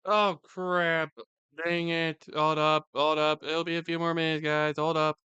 Oh crap. Dang it. Hold up, hold up. It'll be a few more minutes, guys. Hold up.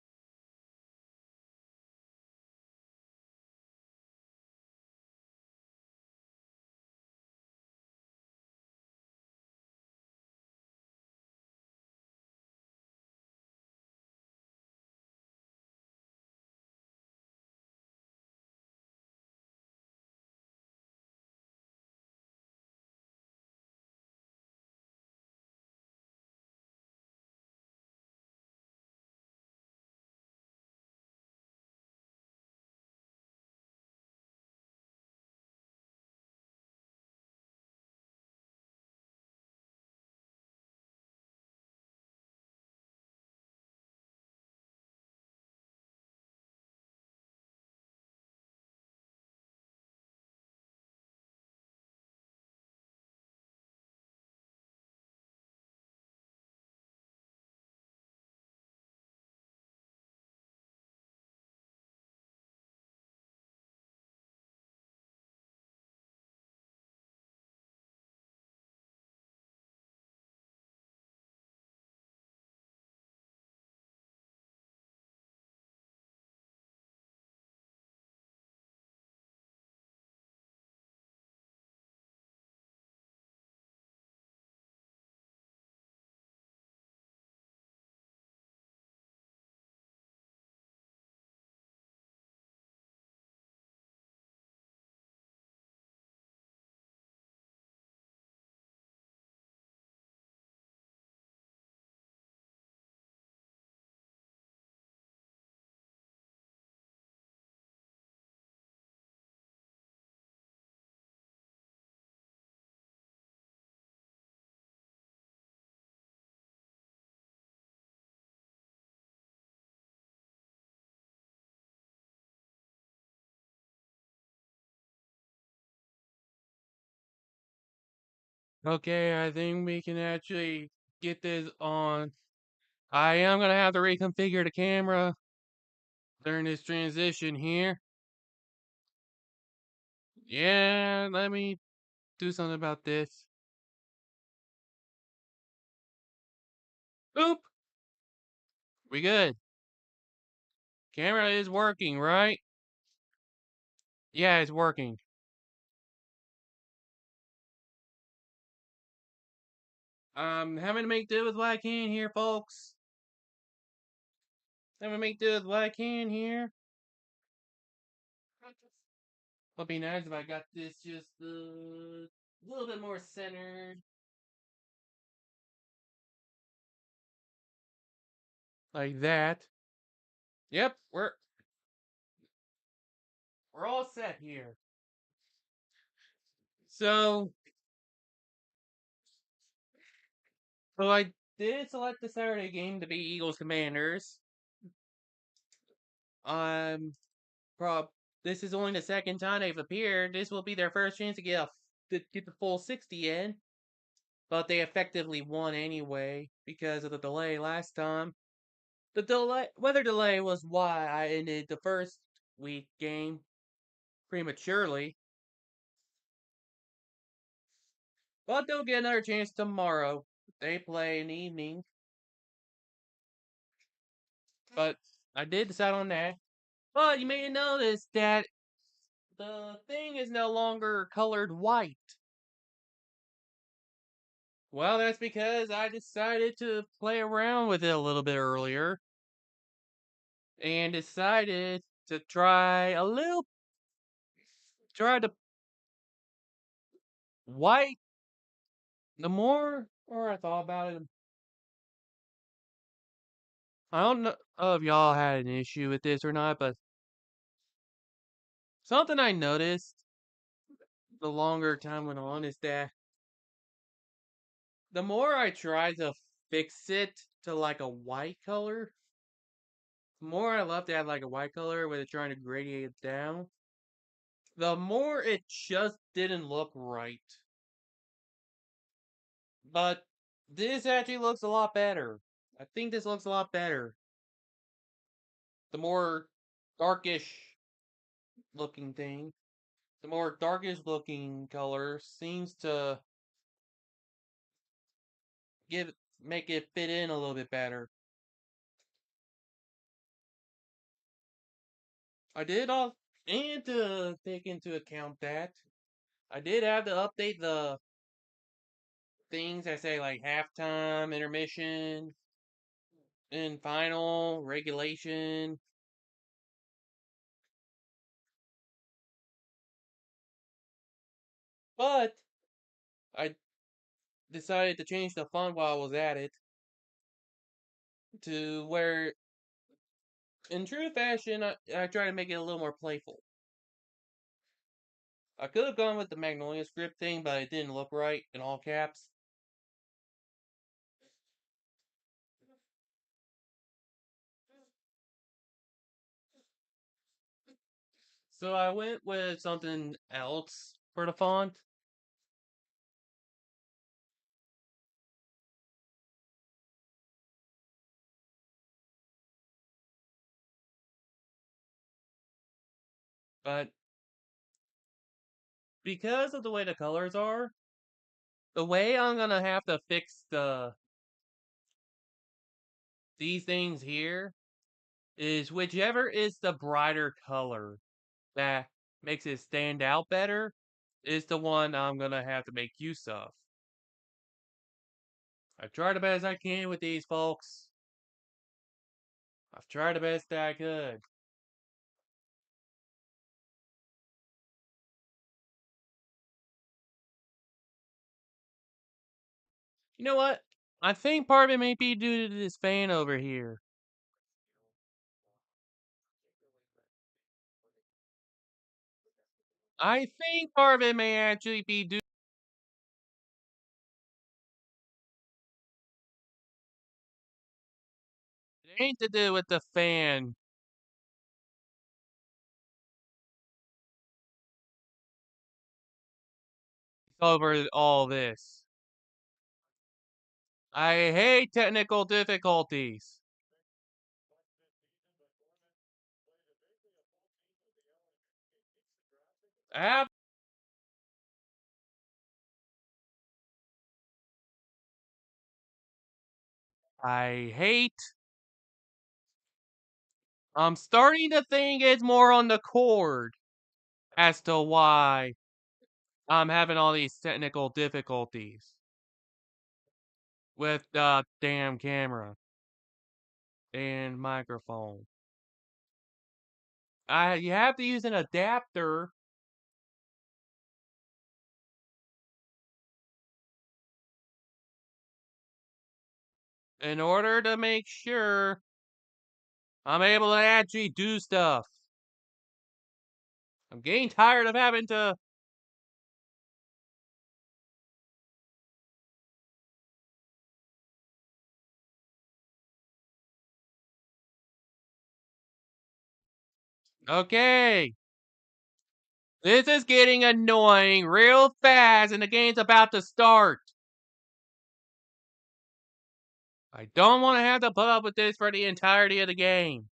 Okay, I think we can actually get this on. I am gonna have to reconfigure the camera during this transition here. Yeah, let me do something about this. Oop! We good. Camera is working, right? Yeah, it's working. Having to make do with what I can here, folks. Having to make do with what I can here. It'll be nice if I got this just a little bit more centered. Like that. Yep, we're all set here. So, so I did select the Saturday game to be Eagles Commanders. Um, prob this is only the second time they've appeared. This will be their first chance to get the full 60 in, but they effectively won anyway because of the delay last time. The weather delay was why I ended the first week game prematurely, but they'll get another chance tomorrow. They play in the evening, but I did decide on that. But you may notice that the thing is no longer colored white. Well, that's because I decided to play around with it a little bit earlier and decided to try the white. The more I thought about it, I don't know if y'all had an issue with this or not, but something I noticed the longer time went on is that the more I try to fix it to like a white color, the more I love to have like a white color with it trying to gradate it down, the more it just didn't look right. But this actually looks a lot better. I think this looks a lot better. The more darkish looking thing, the more darkish looking color seems to give make it fit in a little bit better. I did all and to take into account that I did have to update the things I say like halftime, intermission, and final, regulation. But I decided to change the font while I was at it to where, in true fashion, I try to make it a little more playful. I could have gone with the Magnolia script thing, but it didn't look right in all caps. So I went with something else for the font. But because of the way the colors are, the way I'm gonna have to fix these things here is whichever is the brighter color that makes it stand out better is the one I'm gonna have to make use of. I've tried the best I can with these folks. I've tried the best that I could. You know what? I think part of it may be due to this fan over here. I think part of it may actually be due. It ain't to do with the fan over all this. I hate technical difficulties. Ab- I hate. I'm starting to think it's more on the cord as to why I'm having all these technical difficulties with the damn camera and microphone. You have to use an adapter in order to make sure I'm able to actually do stuff. I'm getting tired of having to. Okay. This is getting annoying real fast and the game's about to start. I don't want to have to put up with this for the entirety of the game.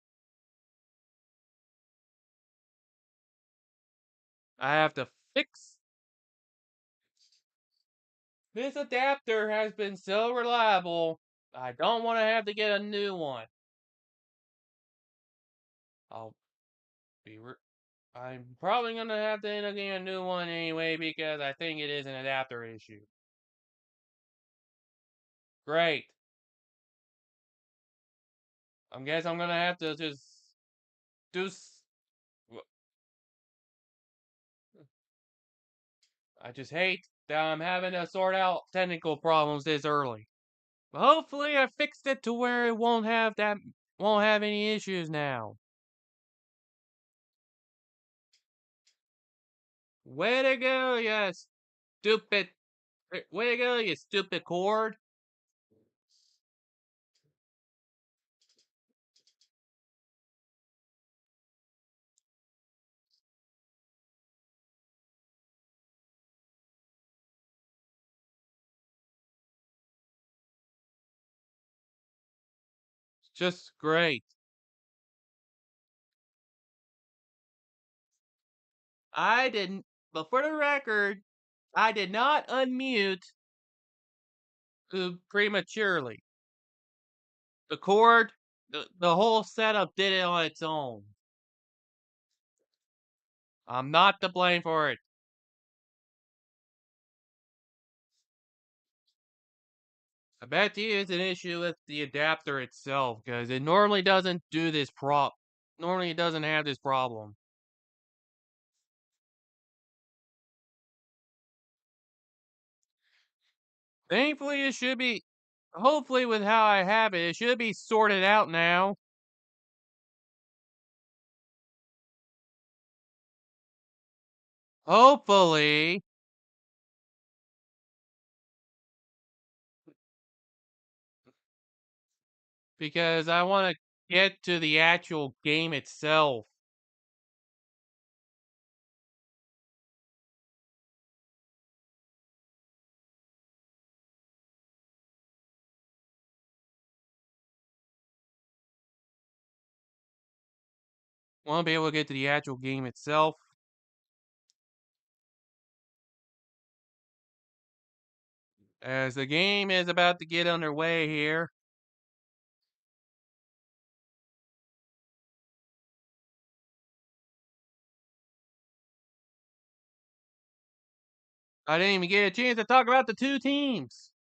I have to fix. This adapter has been so reliable. I don't want to have to get a new one. I'll be. I'm probably going to have to end up getting a new one anyway because I think it is an adapter issue. Great. I guess I'm going to have to just do. I just hate that I'm having to sort out technical problems this early. But hopefully I fixed it to where it won't have any issues now. Way to go, you stupid way to go, you stupid cord. It's just great. I didn't but for the record, I did not unmute prematurely. The cord the whole setup did it on its own. I'm not to blame for it. I bet you it's an issue with the adapter itself, because it normally doesn't do this normally it doesn't have this problem. Thankfully it should be hopefully with how I have it, it should be sorted out now. Hopefully. Because I want to get to the actual game itself. Want to be able to get to the actual game itself. As the game is about to get underway here. I didn't even get a chance to talk about the two teams.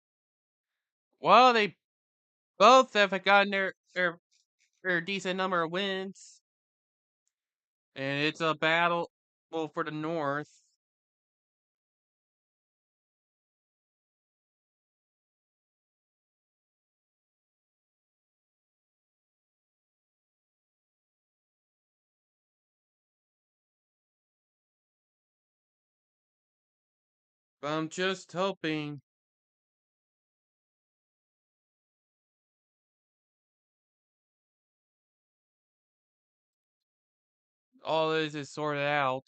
Well, they both have gotten their decent number of wins. And it's a battle, well, for the North. But I'm just hoping all this is sorted out.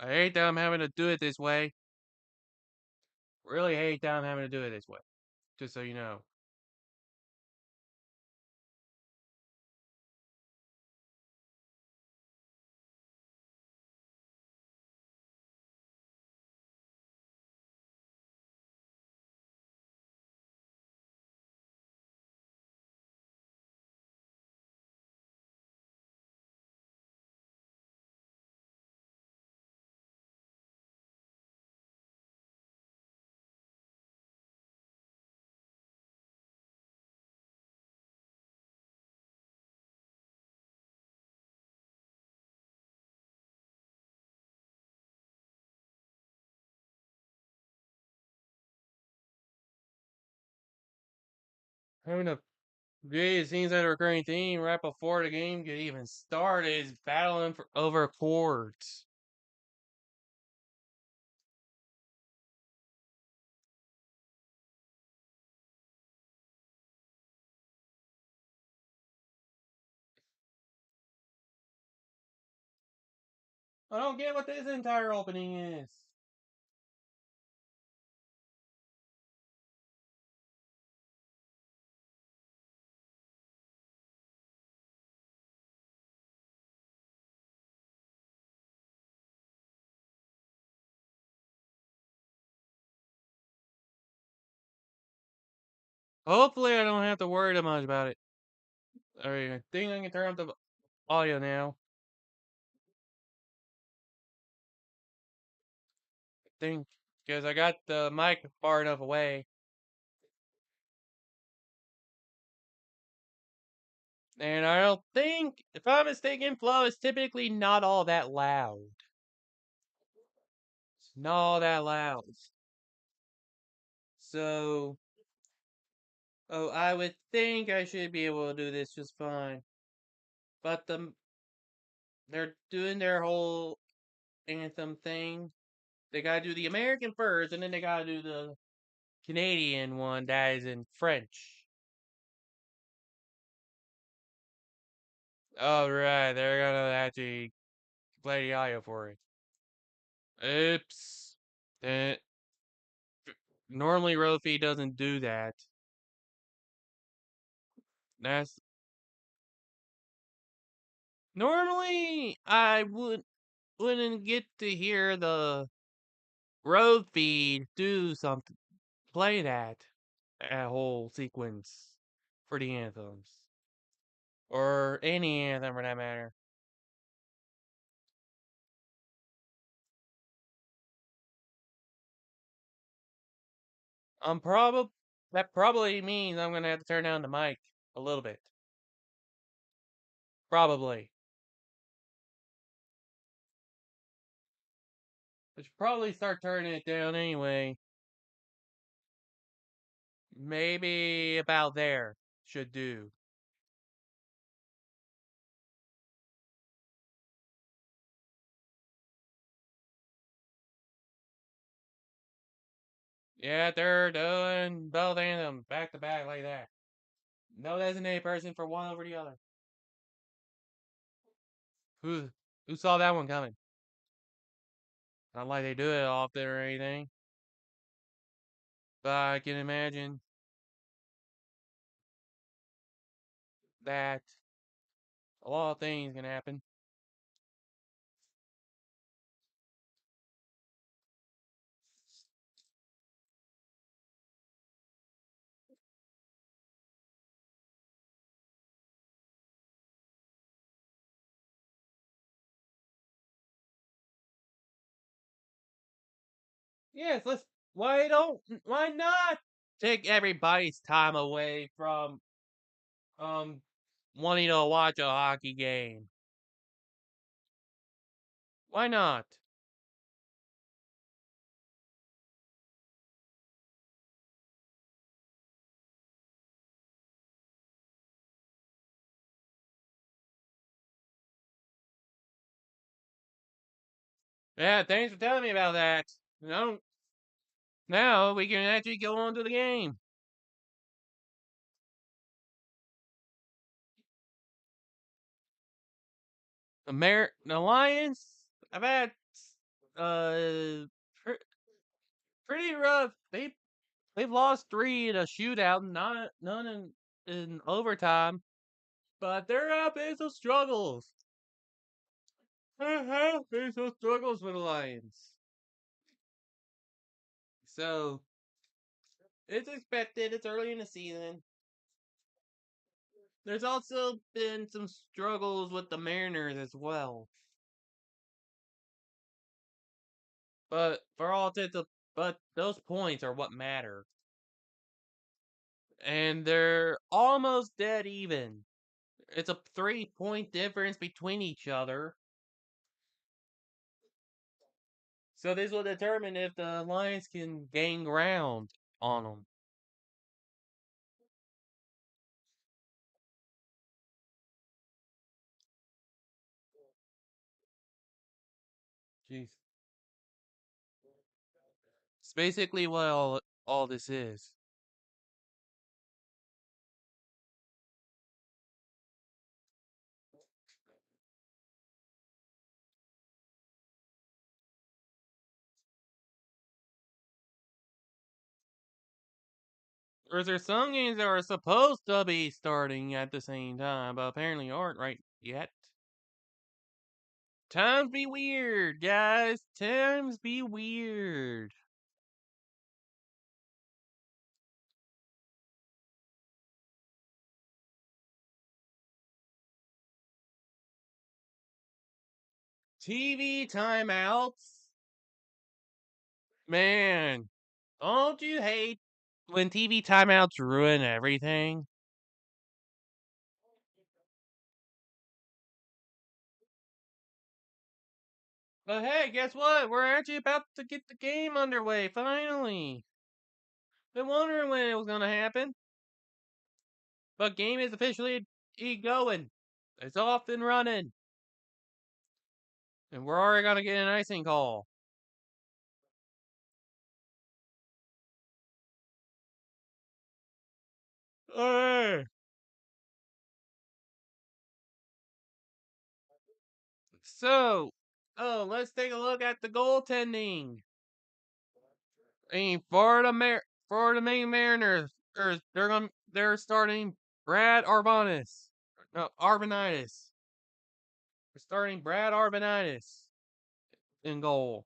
I hate that I'm having to do it this way. Really hate that I'm having to do it this way. Just so you know. Having to it seems that a recurring theme right before the game could even start is battling over chords. I don't get what this entire opening is. Hopefully, I don't have to worry too much about it. Alright, I think I can turn up the audio now. I think, because I got the mic far enough away. And I don't think, if I'm mistaken, flow is typically not all that loud. It's not all that loud. So, oh, I would think I should be able to do this just fine. But they're doing their whole anthem thing. They gotta do the American first, and then they gotta do the Canadian one that is in French. Alright, they're gonna actually play the audio for it. Oops. Eh, normally Rofi doesn't do that. That's normally I wouldn't get to hear the road feed do something, play that whole sequence for the anthems, or any anthem for that matter. That probably means I'm gonna have to turn down the mic a little bit. Probably. I should probably start turning it down anyway. Maybe about there should do. Yeah, they're doing both anthems back to back like that. No designated person for one over the other. Who who saw that one coming? Not like they do it often or anything. But I can imagine that a lot of things can happen. Yes, why not take everybody's time away from um wanting to watch a hockey game? Why not? Yeah, thanks for telling me about that. No, now we can actually go on to the game. The Lions, I've had uh pr- pretty rough. They've lost 3 in a shootout, not none in overtime, but there have been some struggles. There have been some struggles for the Lions. So it's expected. It's early in the season. There's also been some struggles with the Mariners as well. But for all intents, but those points are what matter. And they're almost dead even. It's a 3-point difference between each other. So this will determine if the Lions can gain ground on them. Jeez. It's basically what all this is. Or is there some games that are supposed to be starting at the same time, but apparently aren't right yet? Times be weird, guys. Times be weird. TV timeouts? Man, don't you hate when TV timeouts ruin everything? But hey, guess what? We're actually about to get the game underway, finally. Been wondering when it was gonna happen. But game is officially going. It's off and running. And we're already gonna get an icing call. Alright. So, let's take a look at the goaltending. Florida Maine Mariners, they're starting Brad Arvanitis. No, Arvanitis. They're starting Brad Arvanitis in goal.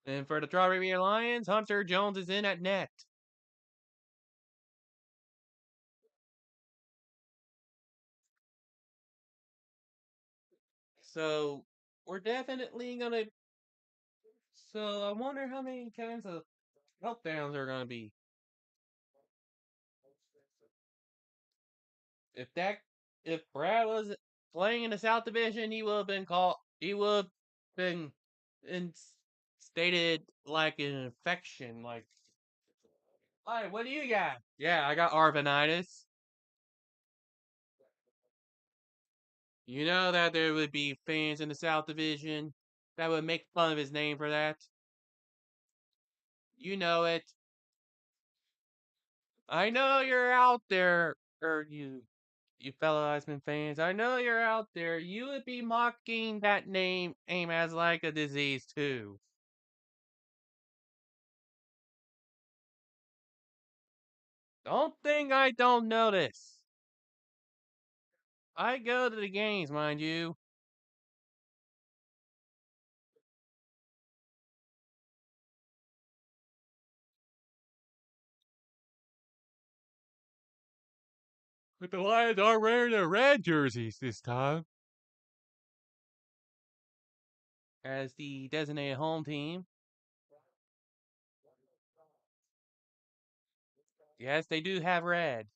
And for the Trois-Rivieres Lions, Hunter Jones is in at net. So we're definitely gonna. So I wonder how many kinds of meltdowns are gonna be. If that, if Brad was playing in the South Division, he would have been called. He would have been in, stated like an infection. Hey, what do you got? Yeah, I got Arvanitis. You know that there would be fans in the South Division that would make fun of his name for that. You know it. I know you're out there, or you fellow Iceman fans. I know you're out there. You would be mocking that name aim as like a disease too. Don't think I don't notice. I go to the games, mind you. But the Lions are wearing their red jerseys this time. As the designated home team. Yes, they do have red.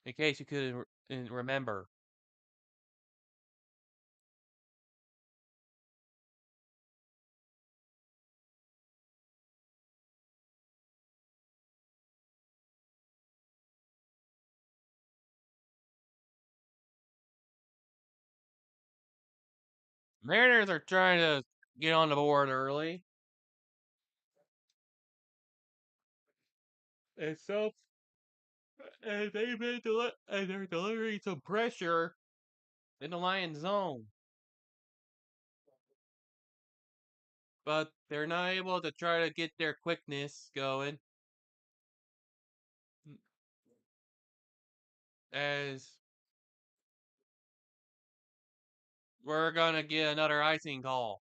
In case you couldn't remember. Mariners are trying to get on the board early. And so, and they're delivering some pressure in the Lions zone. But they're not able to try to get their quickness going. As we're gonna get another icing call.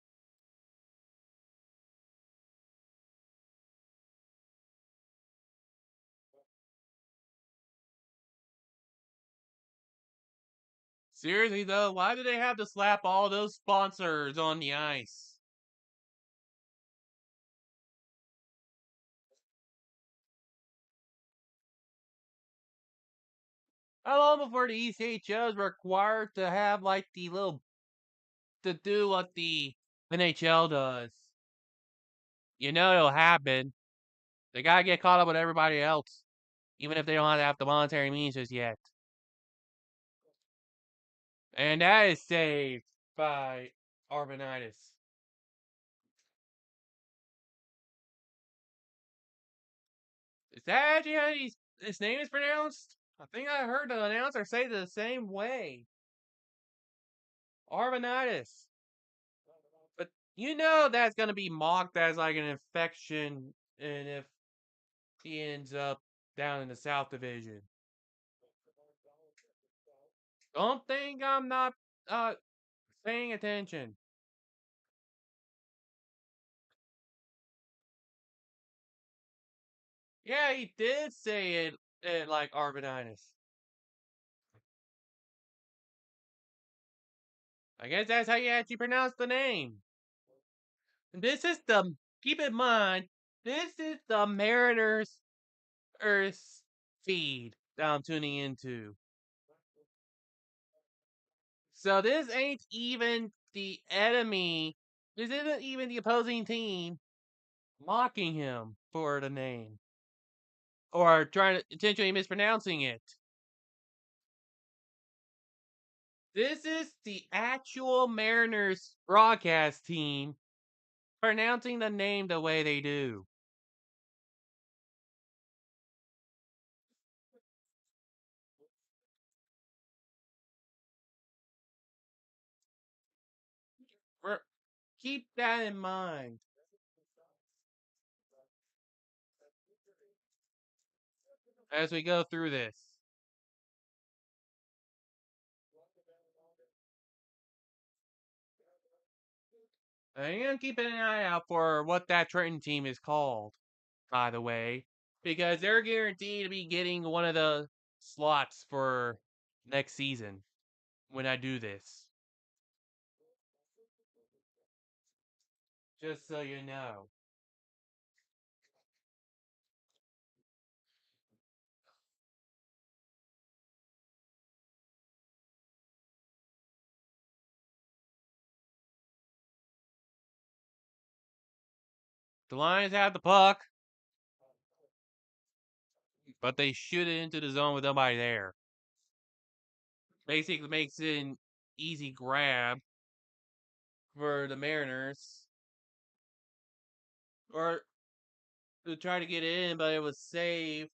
Seriously though, why do they have to slap all those sponsors on the ice? How long before the ECHL is required to have like the little to do what the NHL does? You know it'll happen. They gotta get caught up with everybody else, even if they don't have the monetary means just yet. And that is saved by Arvanitis. Is that actually how his name is pronounced? I think I heard the announcer say it the same way. Arvanitis. But you know that's gonna be mocked as like an infection, and if he ends up down in the South Division. Don't think I'm not uh paying attention. Yeah, he did say it like Arvanitis. I guess that's how you actually pronounce the name. This is the keep in mind, this is the Mariners Earth feed that I'm tuning into. So this ain't even the enemy. This isn't even the opposing team mocking him for the name or trying to intentionally mispronouncing it. This is the actual Mariners broadcast team pronouncing the name the way they do. We're, keep that in mind. As we go through this. I am keeping an eye out for what that Trenton team is called, by the way, because they're guaranteed to be getting one of the slots for next season when I do this. Just so you know. The Lions have the puck, but they shoot it into the zone with nobody there. Basically makes it an easy grab for the Mariners. Or to try to get in, but it was saved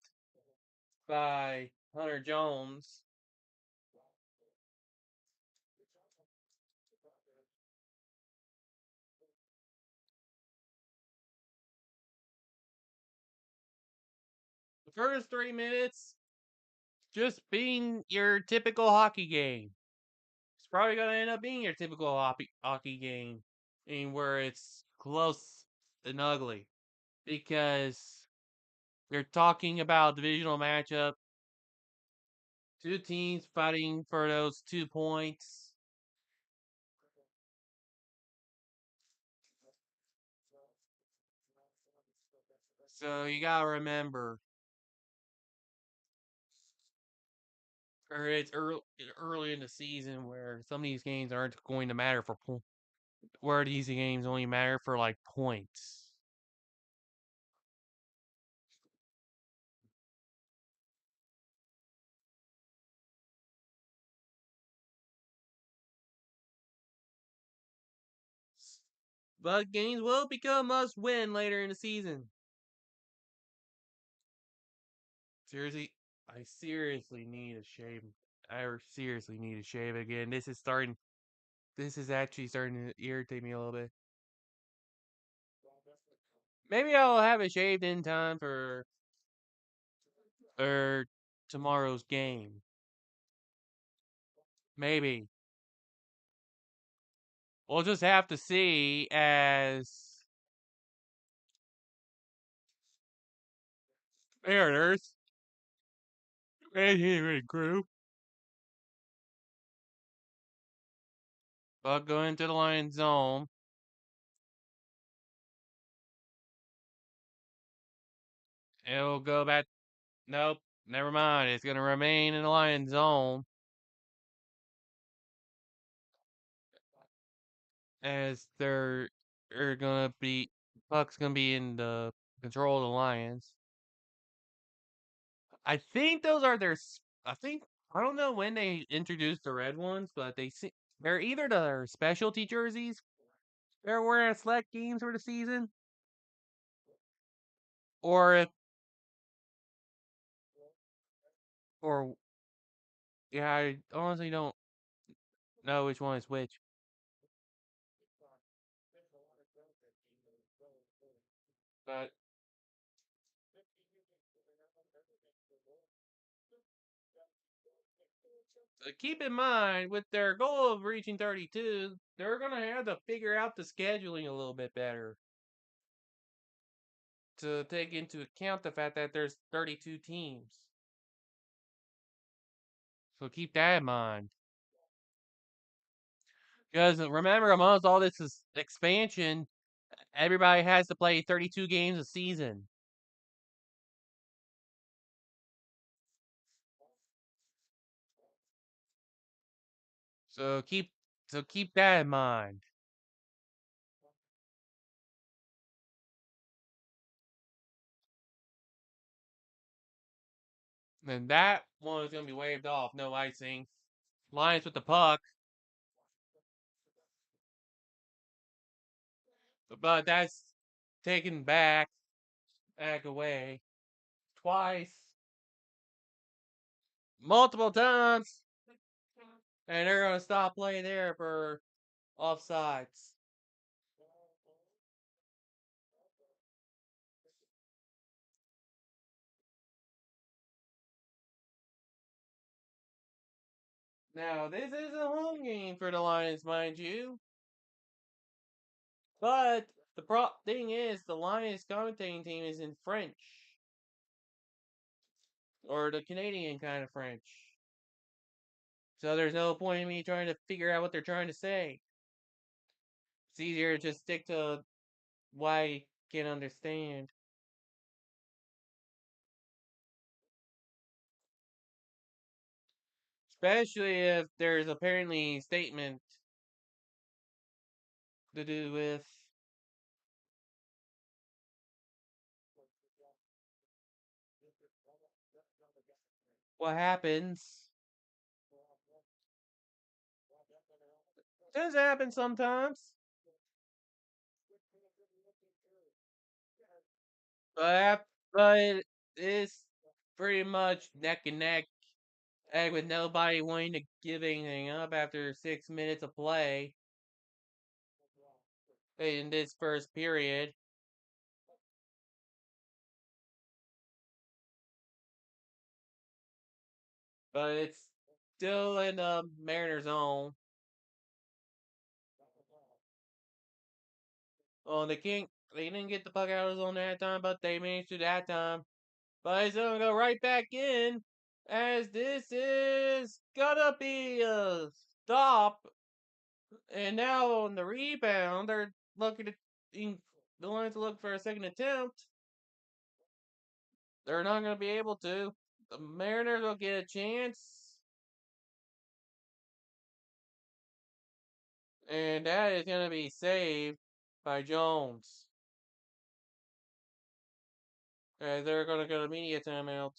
by Hunter Jones. The first 3 minutes, just being your typical hockey game. It's probably going to end up being your typical hockey game, in where it's close and ugly because you're talking about divisional matchup, two teams fighting for those 2 points. So you gotta remember, or it's early in the season where some of these games aren't going to matter for where these games only matter for like points. But games will become must win later in the season. Seriously, I seriously need a shave. I seriously need a shave again. This is starting. This is actually starting to irritate me a little bit. Maybe I'll have it shaved in time for tomorrow's game. Maybe we'll just have to see as Mariners and group. But go into the Lions zone. It'll go back. Nope, never mind. It's gonna remain in the Lions zone as they're gonna be puck's gonna be in the control of the Lions. I think those are their. I think I don't know when they introduced the red ones, but they're either their specialty jerseys they're wearing at select games for the season, or if or yeah, I honestly don't know which one is which. But Keep in mind, with their goal of reaching 32, they're going to have to figure out the scheduling a little bit better to take into account the fact that there's 32 teams. So keep that in mind. Because remember, amongst all this is expansion, everybody has to play 32 games a season. So keep that in mind. And that one is gonna be waved off, no icing. Lions with the puck, but that's taken back away twice, multiple times, and they're gonna stop play there for offsides. Now this is a home game for the Lions, mind you, but the thing is the Lions commentating team is in French or the Canadian kind of French. So there's no point in me trying to figure out what they're trying to say. It's easier to just stick to what I can understand. Especially if there's apparently statement to do with what happens. Does happen sometimes. But it's pretty much neck and neck. And with nobody wanting to give anything up after 6 minutes of play in this first period. But it's still in the Mariners' zone. Oh, they didn't get the puck out of the zone that time, but they managed to that time. But it's gonna go right back in, as this is gonna be a stop. And now on the rebound, they're looking at the Lions to look for a second attempt. They're not gonna be able to. The Mariners will get a chance, and that is gonna be saved by Jones. As they're gonna go to media timeout.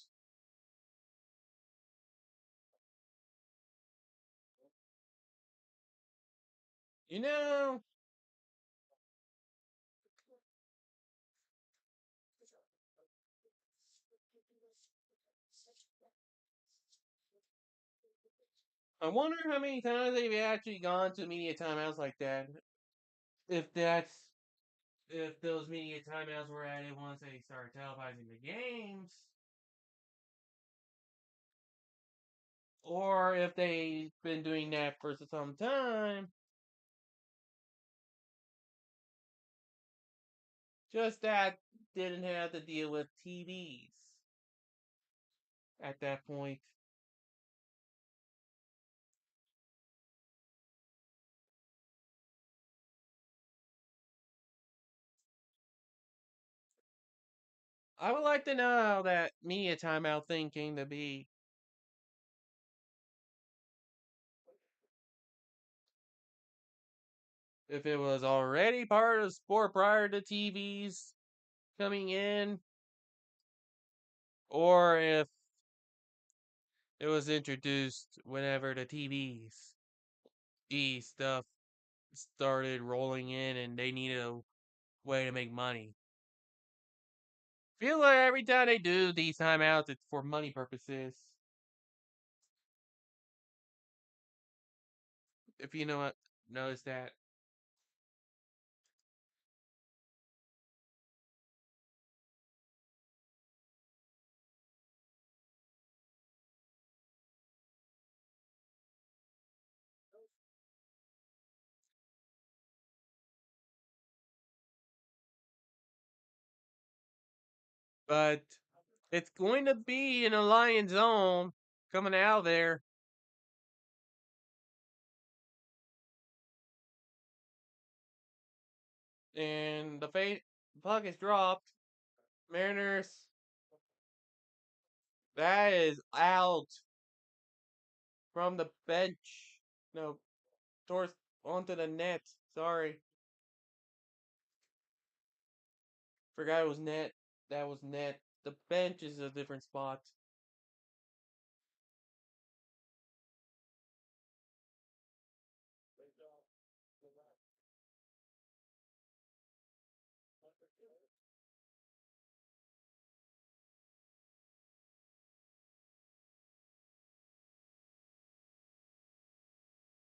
You know, I wonder how many times they've actually gone to media timeouts like that. If that's if those media timeouts were added once they started televising the games, or if they've been doing that for some time. Just that didn't have to deal with TVs at that point. I would like to know how that media timeout thing came to be. If it was already part of the sport prior to TVs coming in, or if it was introduced whenever the TVs stuff started rolling in and they needed a way to make money. Feel like every time they do these timeouts, it's for money purposes. If you know what, notice that. But it's going to be in a lion zone coming out of there. And the puck is dropped. Mariners, that is out from the bench. No, towards onto the net. Sorry. Forgot it was net. That was net. The bench is a different spot.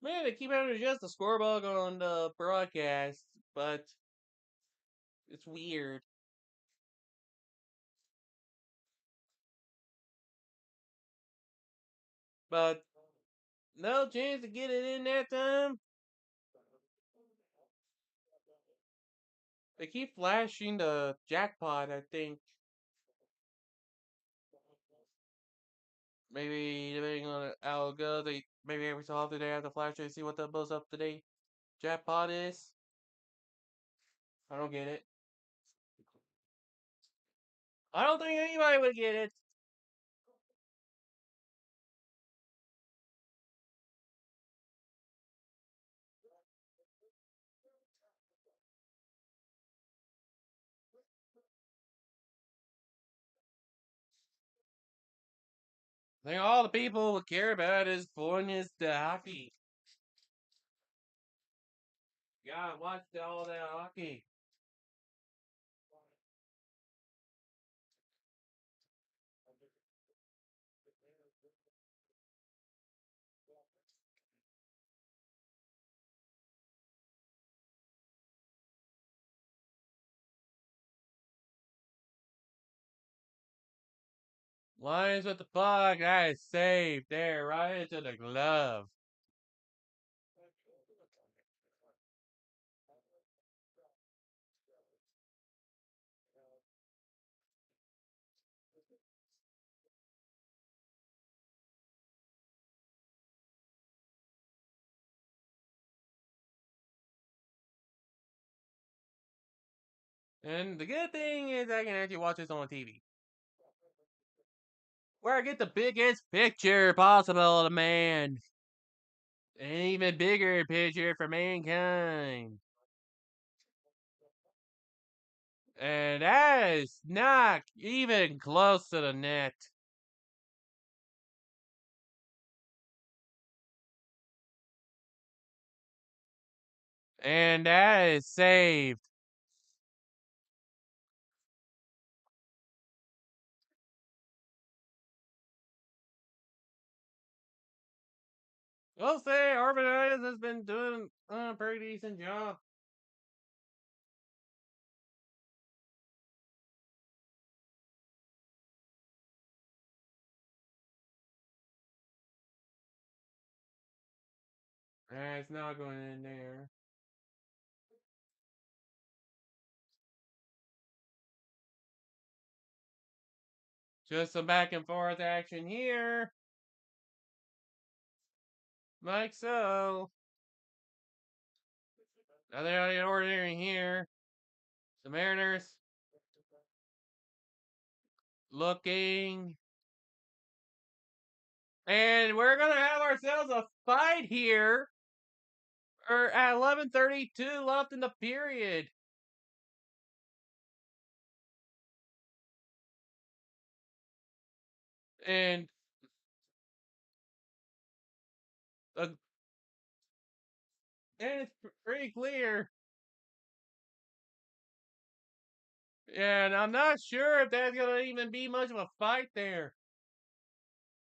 Man, they keep having to adjust the score bug on the broadcast, but it's weird. But no chance to get it in that time. They keep flashing the jackpot, I think. Maybe depending on how it goes, they maybe every so often they have to flash it to see what the most up to date jackpot is. I don't get it. I don't think anybody would get it. I think all the people would care about is Born's the hockey. God, watch all that hockey. Lions with the puck. That is safe there, right into the glove. And the good thing is I can actually watch this on TV. Where I get the biggest picture possible of the man. An even bigger picture for mankind. And that is not even close to the net. And that is saved. We'll say Arvinitis has been doing a pretty decent job. It's not going in there. Just some back and forth action here. Like so. Now they're ordering here. The Mariners looking. And we're going to have ourselves a fight here. Or at 11:32 left in the period. And uh, and it's pretty clear. And I'm not sure if that's going to even be much of a fight there.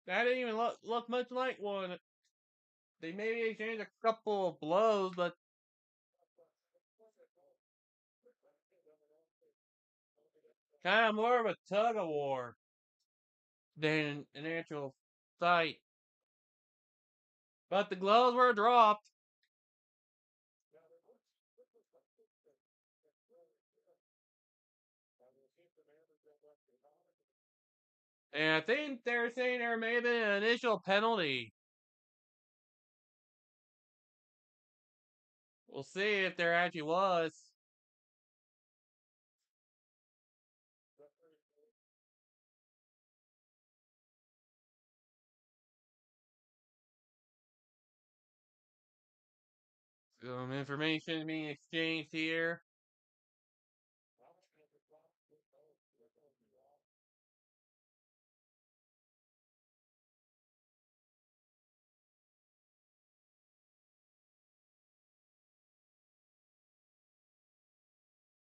That didn't even look much like one. They maybe exchanged a couple of blows, but kind of more of a tug of war than an actual fight. But the gloves were dropped. And I think they're saying there may have been an initial penalty. We'll see if there actually was. Some information being exchanged here.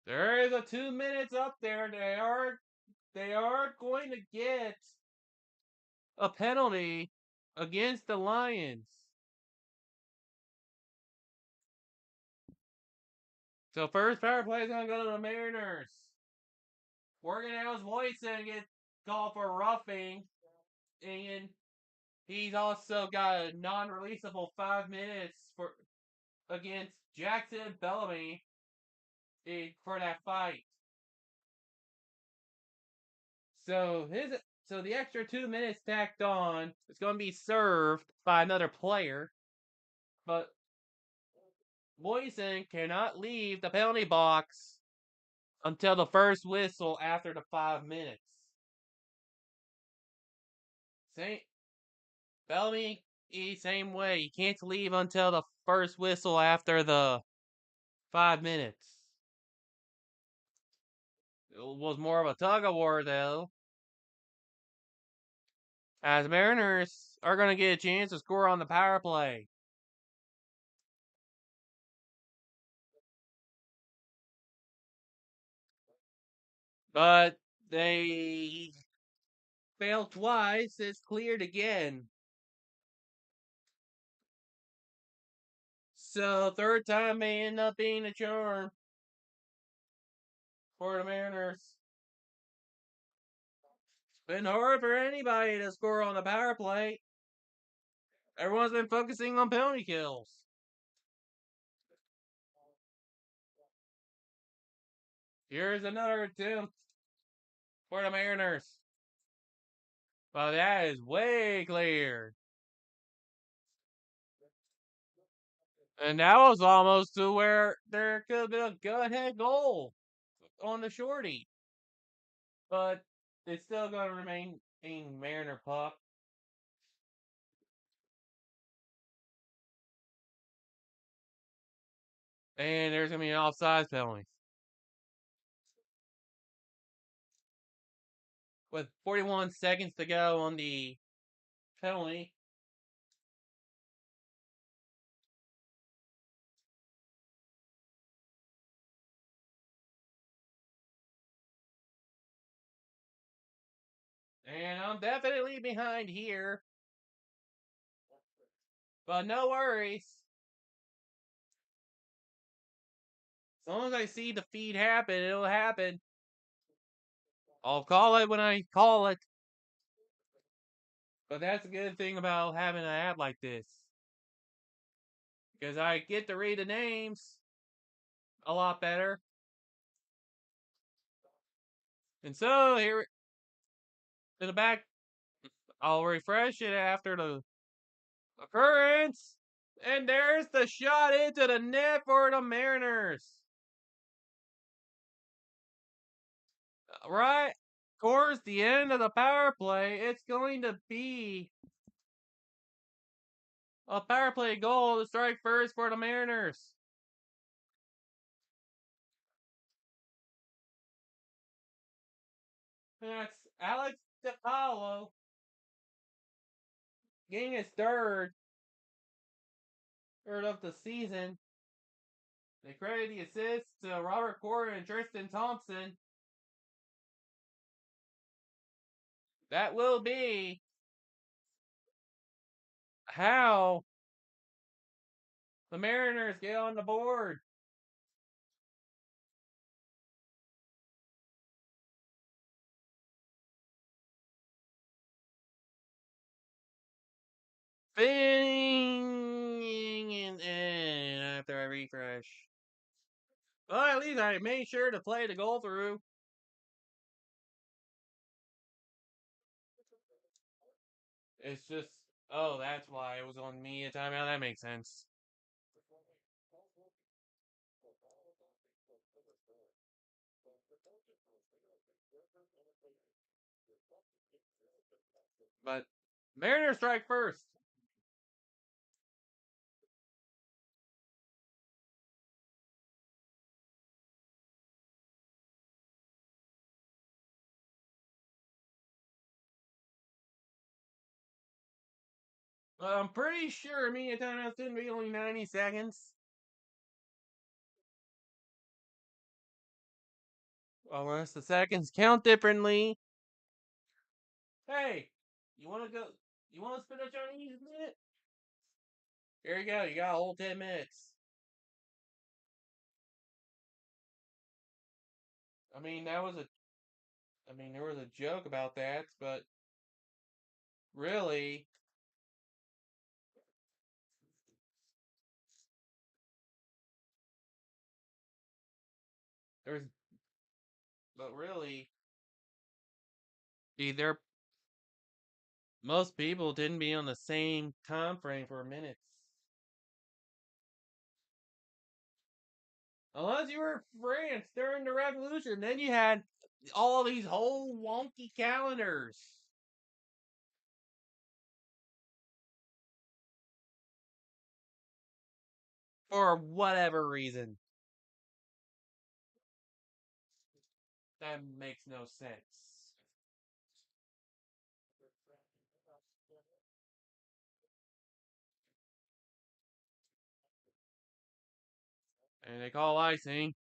There is a 2 minutes up there. They are going to get a penalty against the Lions. So first power play is gonna go to the Mariners. Morgan Allen's voice and get called for roughing, and he's also got a non-releasable 5 minutes for against Jackson Bellamy for that fight. So the extra 2 minutes tacked on is going to be served by another player, but Boyson cannot leave the penalty box until the first whistle after the 5 minutes. Same Bellamy, same way. You can't leave until the first whistle after the 5 minutes. It was more of a tug of war though, as Mariners are going to get a chance to score on the power play. But they failed twice. It's cleared again. So third time may end up being a charm for the Mariners. It's been hard for anybody to score on the power play. Everyone's been focusing on penalty kills. Here's another attempt for the Mariners. But that is way clear. And that was almost to where there could have been a go-ahead goal on the shorty. But it's still going to remain a Mariner puck. And there's going to be an offside penalty. With 41 seconds to go on the penalty. And I'm definitely behind here. But no worries. As long as I see the feed happen, it'll happen. I'll call it when I call it. But that's a good thing about having an app like this. Because I get to read the names a lot better. And so here in the back, I'll refresh it after the occurrence. And there's the shot into the net for the Mariners. Right towards the end of the power play, it's going to be a power play goal to strike first for the Mariners. And that's Alex DiPaolo getting his third of the season. They credit the assist to Robert Porter and Tristan Thompson. That will be how the Mariners get on the board. Finning in after I refresh. Well, at least I made sure to play the goal through. It's just, oh, that's why it was on me a timeout. That makes sense. But Mariners strike first. I'm pretty sure me a timeout's didn't be only 90 seconds. Unless the seconds count differently. Hey, you want to go? You want to spin a Chinese minute? Here you go. You got a whole 10 minutes. I mean, that was a. I mean, there was a joke about that, but really, there's. But really, either most people didn't be on the same time frame for minutes. Unless you were France during the revolution, then you had all these whole wonky calendars. For whatever reason. That makes no sense. And they call icing.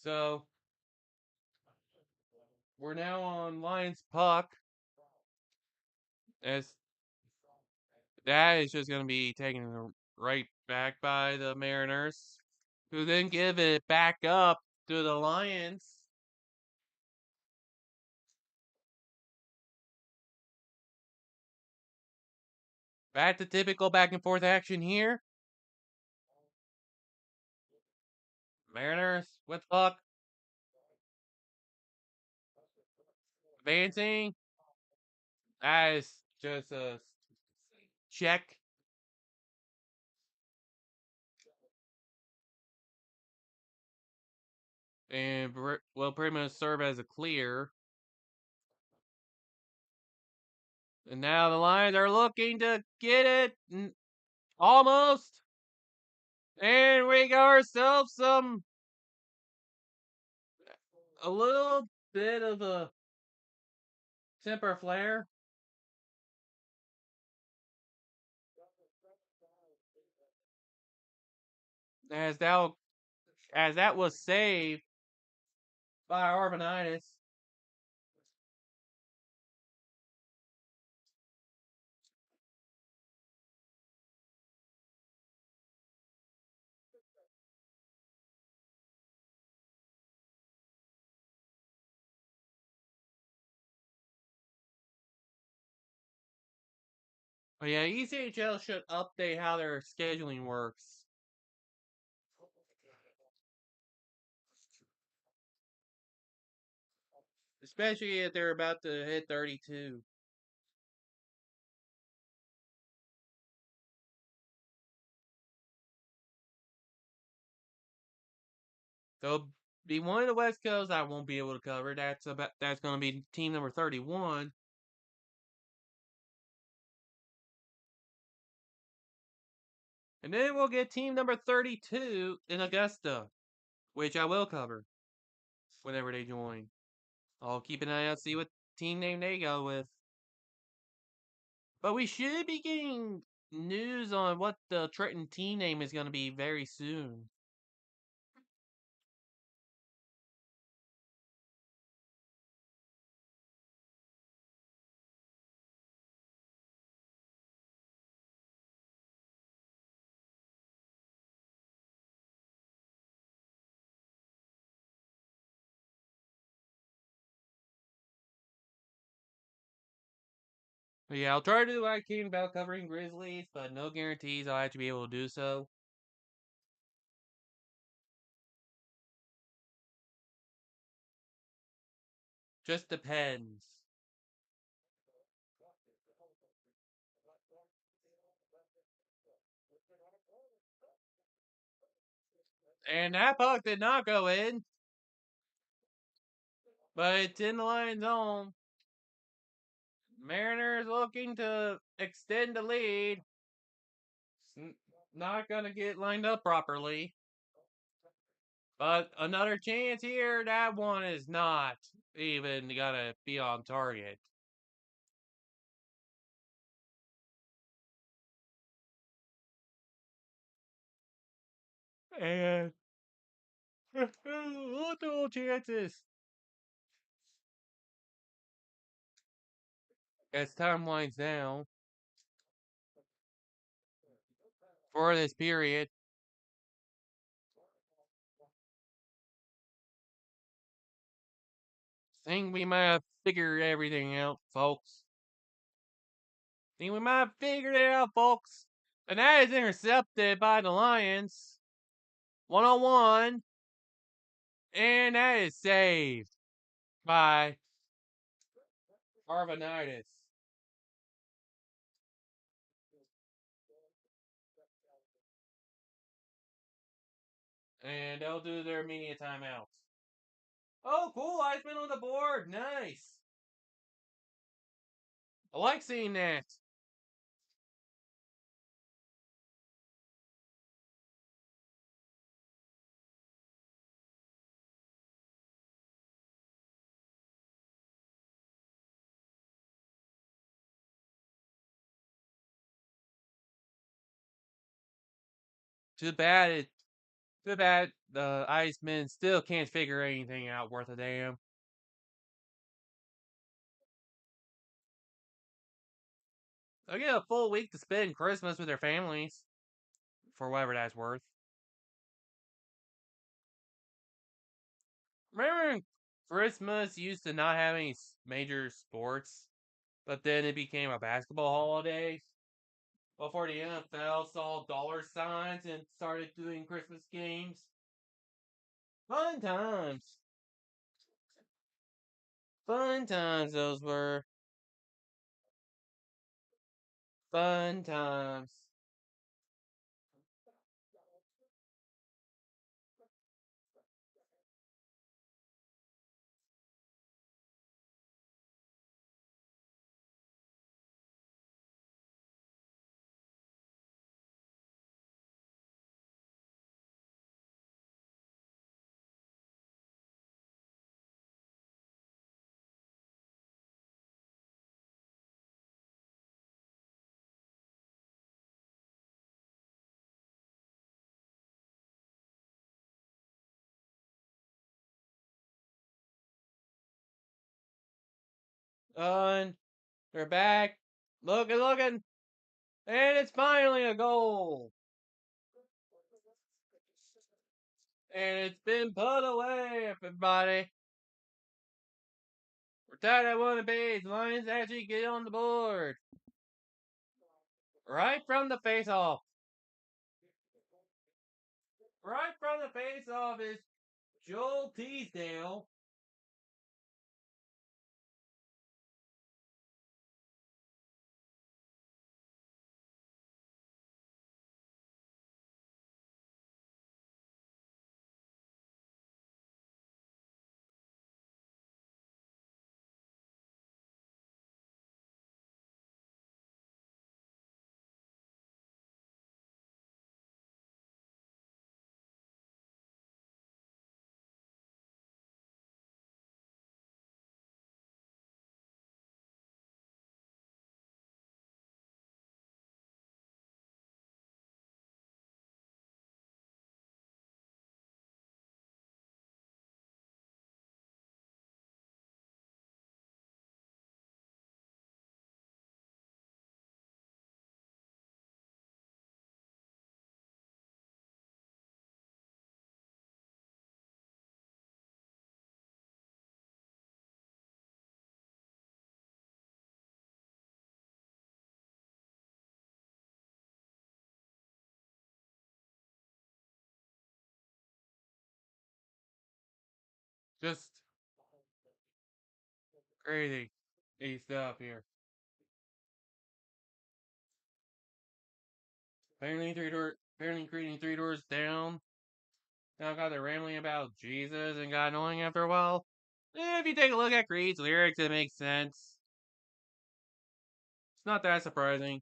So we're now on Lions puck. As that is just going to be taken right back by the Mariners, who then give it back up to the Lions. Back to typical back and forth action here. Mariners with puck. Advancing. That is just a check. And will pretty much serve as a clear. And now the Lions are looking to get it. Almost. And we got ourselves a little bit of a temper flare. As that was saved by Arvanitis. But yeah, ECHL should update how their scheduling works. Especially if they're about to hit 32. So be one of the West Coast I won't be able to cover. That's going to be team number 31. And then we'll get team number 32 in Augusta, which I will cover whenever they join. I'll keep an eye out, see what team name they go with. But we should be getting news on what the Trenton team name is going to be very soon. But yeah, I'll try to do what I can about covering Grizzlies, but no guarantees I'll actually be able to do so. Just depends. And that puck did not go in, but it's in the line zone. Mariners looking to extend the lead. Not gonna get lined up properly. But another chance here. That one is not even gonna be on target. And multiple chances. As time winds down for this period, think we might have figured everything out, folks. Think we might have figured it out, folks. And that is intercepted by the Lions. 1-on-1. And that is saved by Arvanitis. And they'll do their immediate timeouts. Oh, cool. Heisman on the board. Nice. I like seeing that. Too bad it. Too bad the Icemen still can't figure anything out worth a damn. They'll get a full week to spend Christmas with their families, for whatever that's worth. Remember Christmas used to not have any major sports, but then it became a basketball holiday before the NFL saw dollar signs and started doing Christmas games? Fun times. Fun times those were. Fun times. And they're back. Looking. And it's finally a goal. And it's been put away, everybody. We're tied at one apiece. Lions actually get on the board. Right from the face off. Right from the face off is Joel Teasdale. Just crazy stuff here. Apparently creating 3 doors down. Now got the rambling about Jesus and got annoying after a while. If you take a look at Creed's lyrics, it makes sense. It's not that surprising.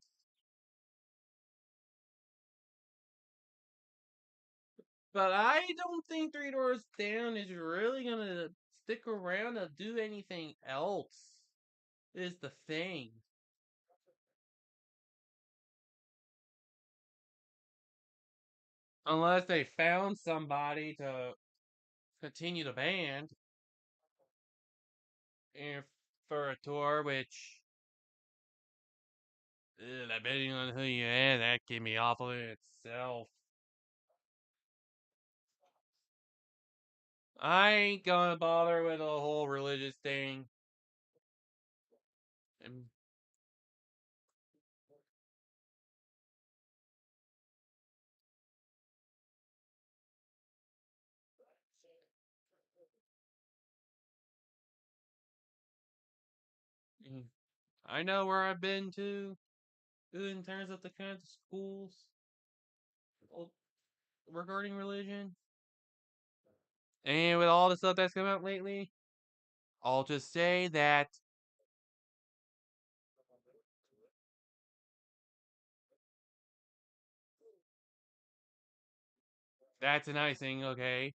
But I don't think 3 doors down is really gonna stick around to do anything else. Is the thing. Unless they found somebody to continue the band and for a tour, which depending on who you ask, that can be awful in itself. I ain't gonna bother with the whole religious thing. And I know where I've been to in terms of the kinds of schools regarding religion. And with all the stuff that's come out lately, I'll just say that that's a nice thing, okay?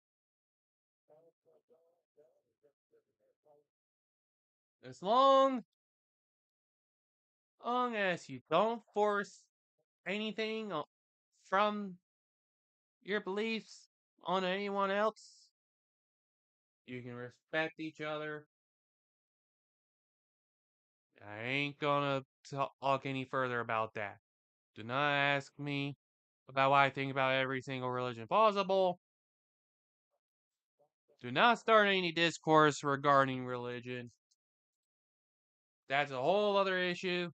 As long as you don't force anything from your beliefs on anyone else, you can respect each other. I ain't gonna talk any further about that. Do not ask me about what I think about every single religion possible. Do not start any discourse regarding religion. That's a whole other issue.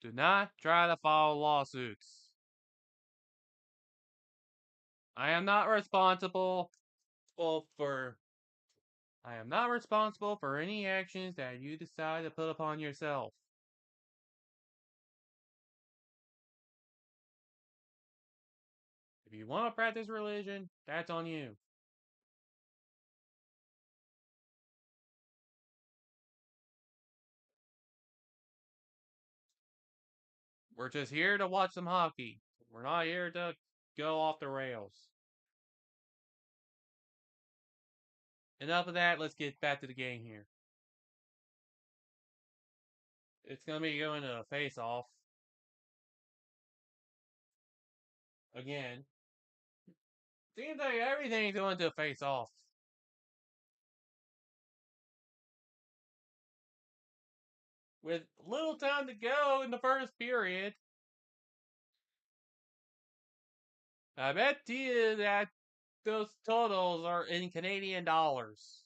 Do not try to file lawsuits. I am not responsible for I am not responsible for any actions that you decide to put upon yourself. If you want to practice religion, that's on you. We're just here to watch some hockey. We're not here to go off the rails. Enough of that, let's get back to the game here. It's going to be going to a face off. Again. Seems like everything's going to a face off. With little time to go in the first period, I bet to you that those totals are in Canadian dollars.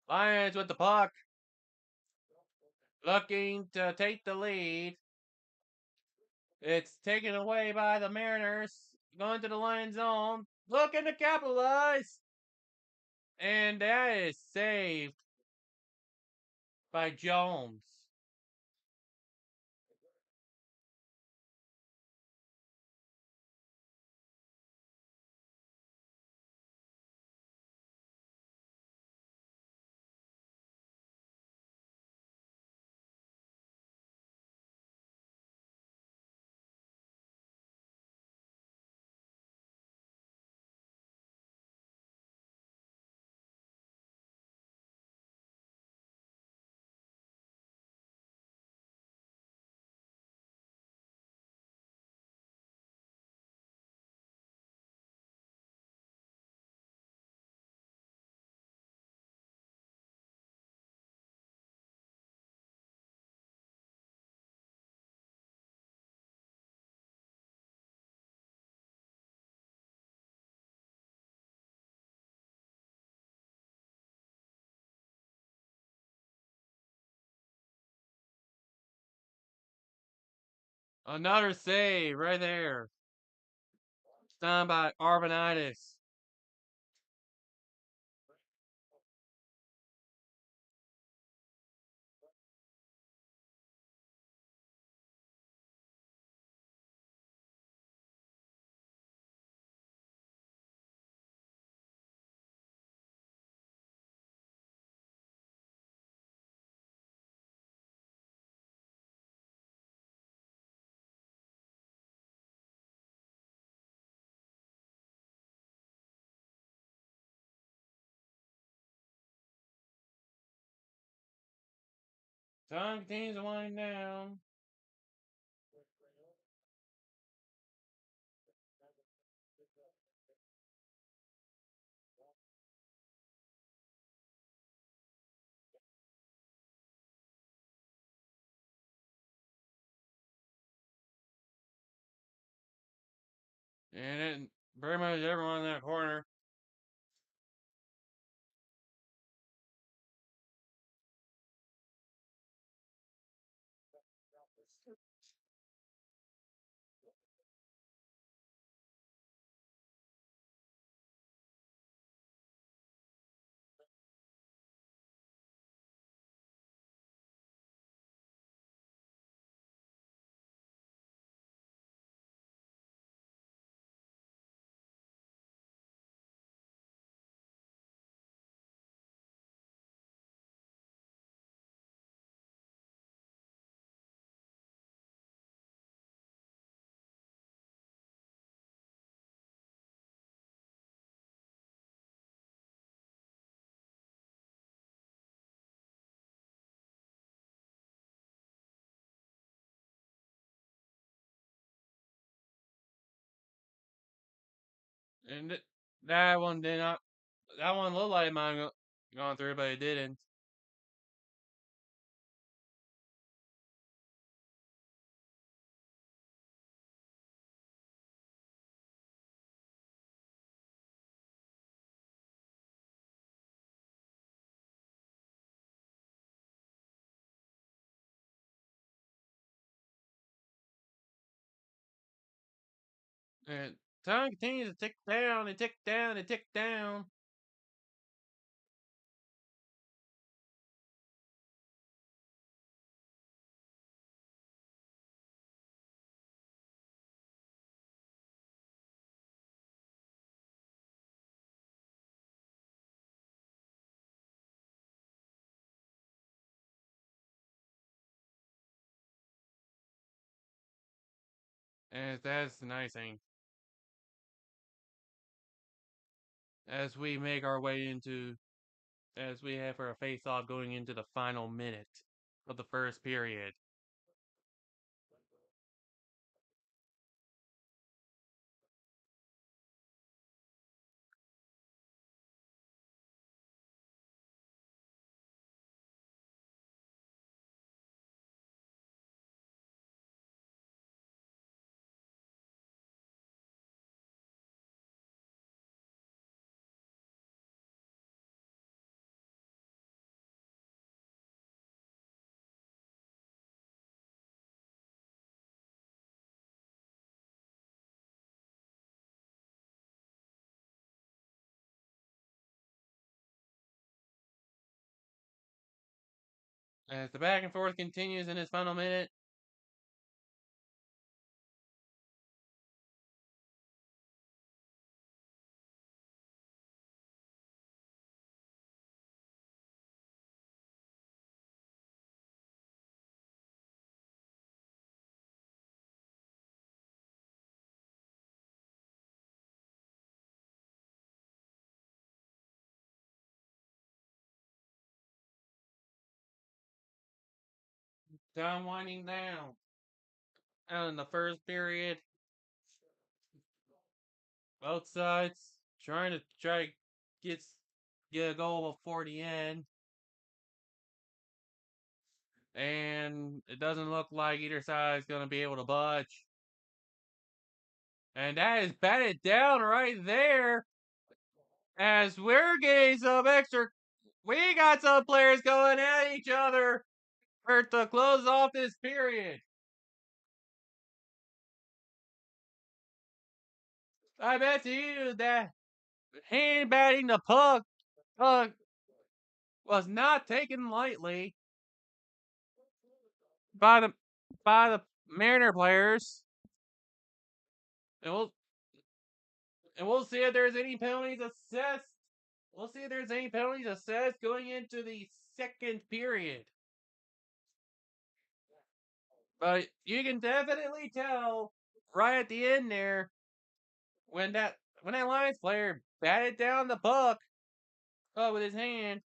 Lions with the puck, looking to take the lead. It's taken away by the Mariners, going to the Lions zone, looking to capitalize. And that is saved by Jones. Another save right there. Signed by Arvanitis. Time continues to wind down. And it, pretty much everyone in that corner. And that one did not. That one looked like it might have gone through, but it didn't. And time continues to tick down and tick down and tick down. And that's the nice thing. As we make our way into, as we have our face off going into the final minute of the first period. As the back and forth continues in this final minute, time winding down. Out in the first period, both sides try to get get a goal before the end, and it doesn't look like either side is gonna be able to budge. And that is batted down right there. As we're getting some extra, we got some players going at each other for to close off this period. I bet you that hand batting the puck uh, was not taken lightly by the Mariner players, and we'll see if there's any penalties assessed. We'll see if there's any penalties assessed going into the second period. But you can definitely tell right at the end there when that Lions player batted down the puck with his hand,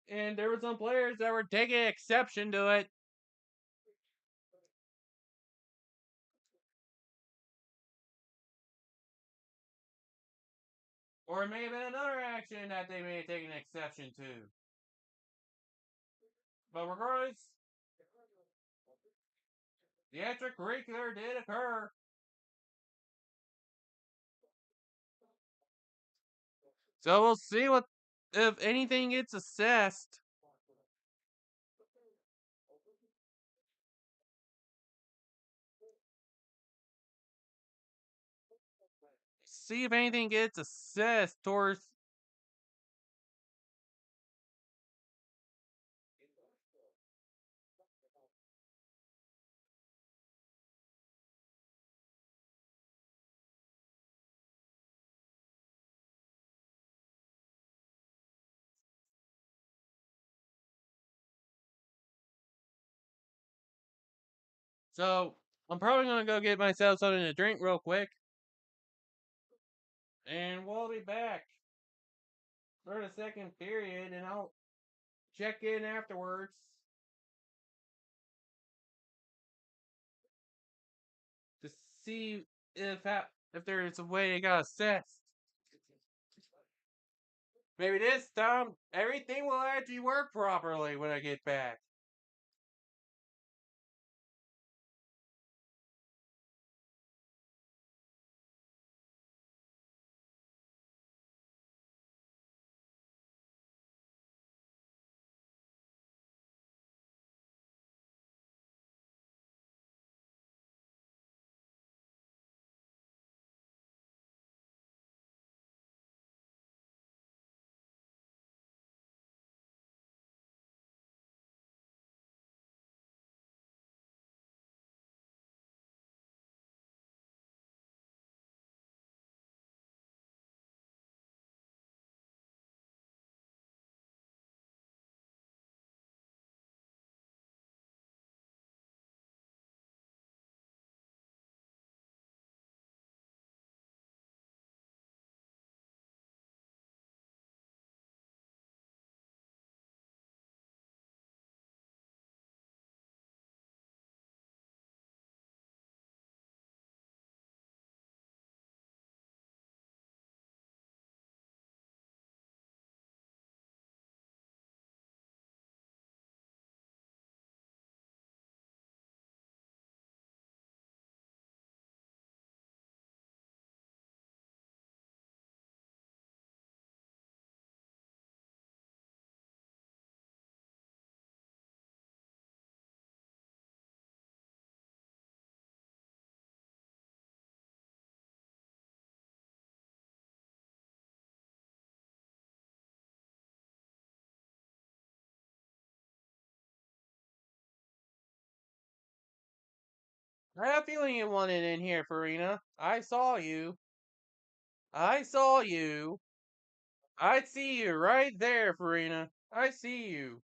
And there were some players that were taking exception to it. Or it may have been another action that they may have taken exception to. But regardless, the extracurricular did occur. So we'll see what if anything gets assessed. See if anything gets assessed towards. So I'm probably gonna go get myself something to drink real quick, and we'll be back for the second period, and I'll check in afterwards to see if there's a way it got assessed. Maybe this time everything will actually work properly when I get back. I have a feeling you wanted in here, Farina. I saw you. I saw you. I see you right there, Farina. I see you.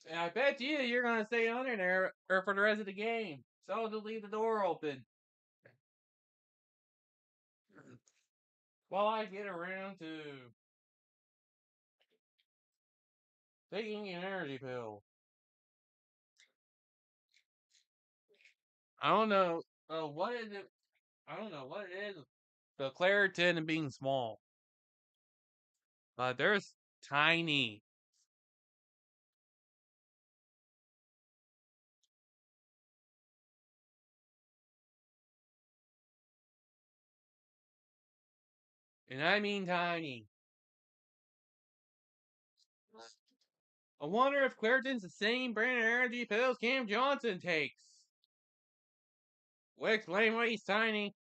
And I bet you're gonna stay under there or for the rest of the game. So to leave the door open. While I get around to taking an energy pill. I don't know what is it. I don't know what it is. The Claritin and being small. But there's tiny. And I mean tiny. I wonder if Claritin's the same brand of energy pills Cam Johnson takes. Will explain why he's tiny.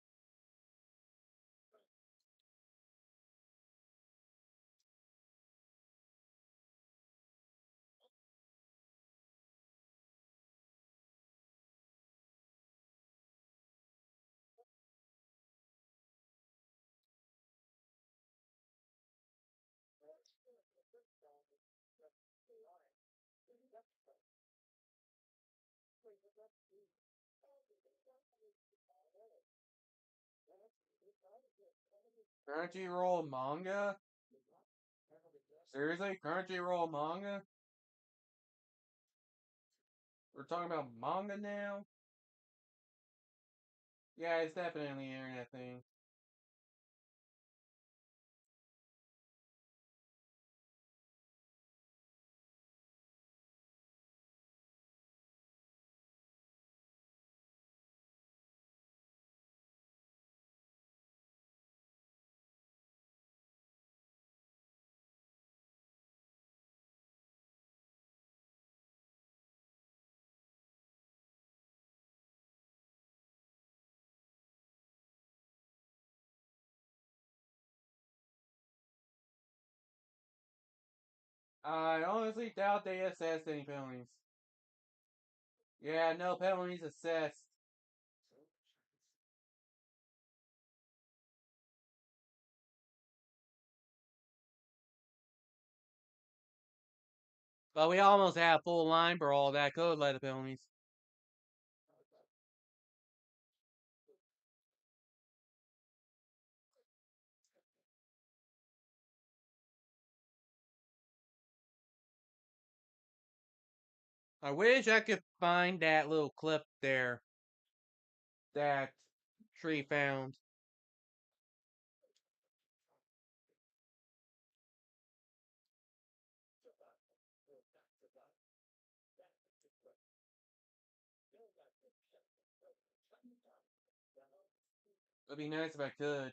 Crunchyroll manga? Seriously? Crunchyroll manga? We're talking about manga now? Yeah, it's definitely an internet thing. I honestly doubt they assessed any penalties. Yeah, no penalties assessed. But we almost had full line brawl that could let the penalties. I wish I could find that little clip there that Tree found. It'd be nice if I could.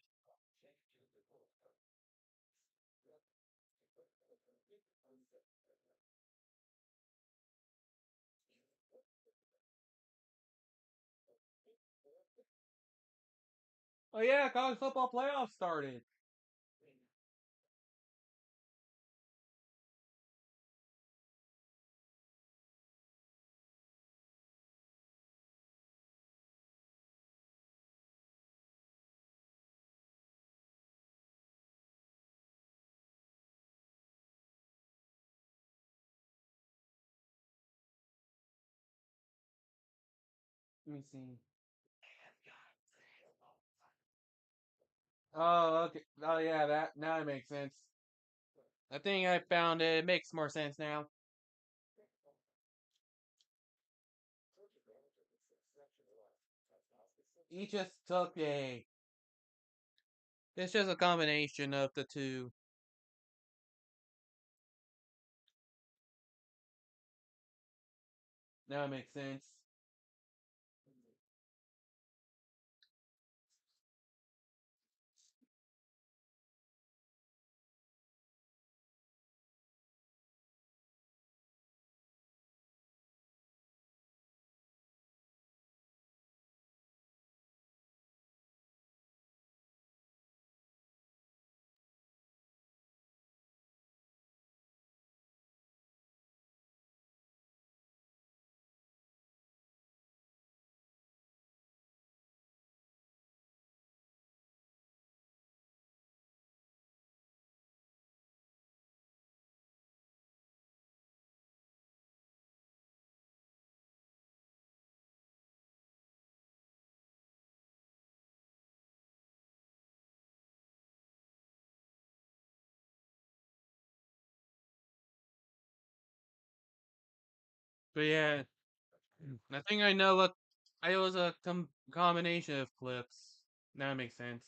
Oh yeah, college football playoffs started. Let me see. Oh, okay. Oh yeah, that now it makes sense. I think I found it. It makes more sense now. He just took a. It's just a combination of the two. Now it makes sense. But yeah, I think I know what. I was a combination of clips. Now it makes sense.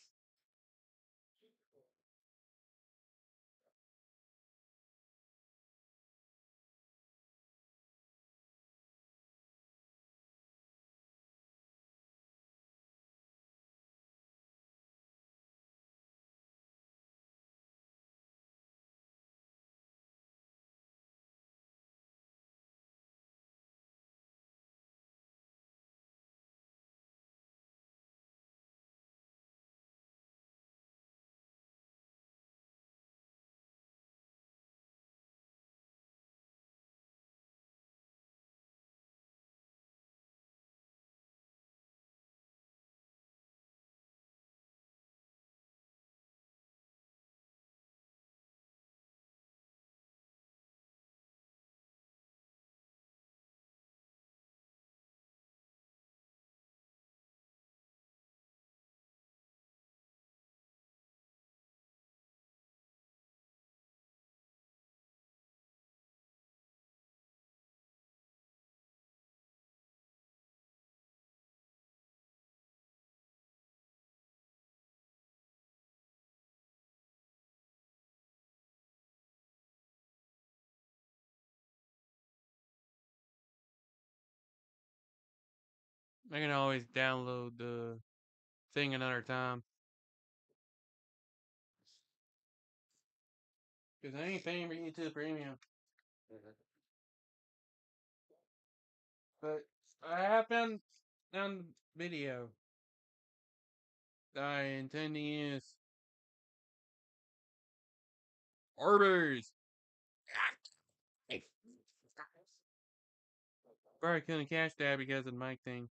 I can always download the thing another time. Because I ain't paying for YouTube Premium. But I have found video that I intend to use. Arby's! Probably couldn't catch that because of the mic thing.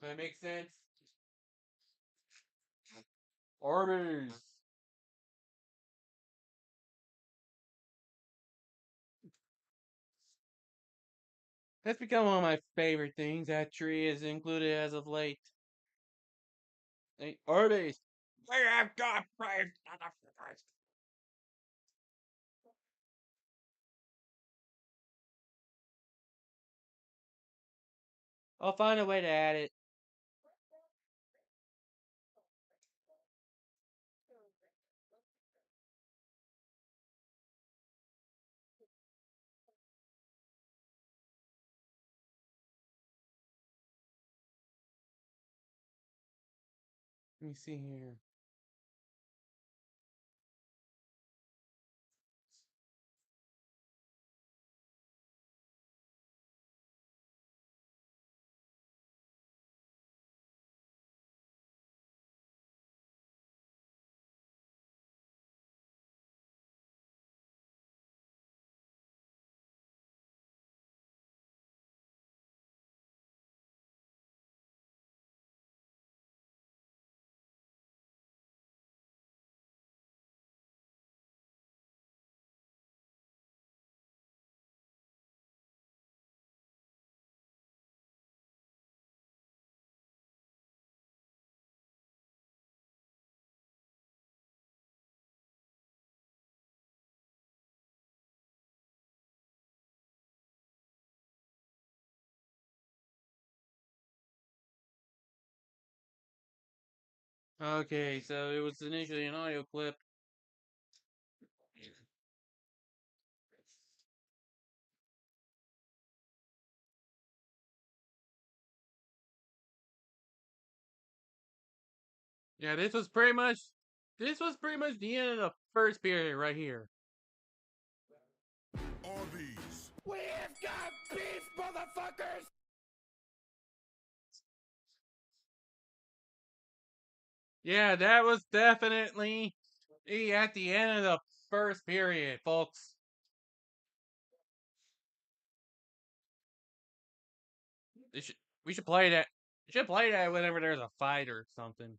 Does that make sense? Arby's! That's become one of my favorite things. That tree is included as of late. Hey, Arby's! We have got praise, motherfuckers! I'll find a way to add it. Let me see here. Okay, so it was initially an audio clip. Yeah, this was pretty much the end of the first period right here. Arby's. We've got beef, motherfuckers! Yeah, that was definitely at the end of the first period, folks. They should, we should play that. We should play that whenever there's a fight or something.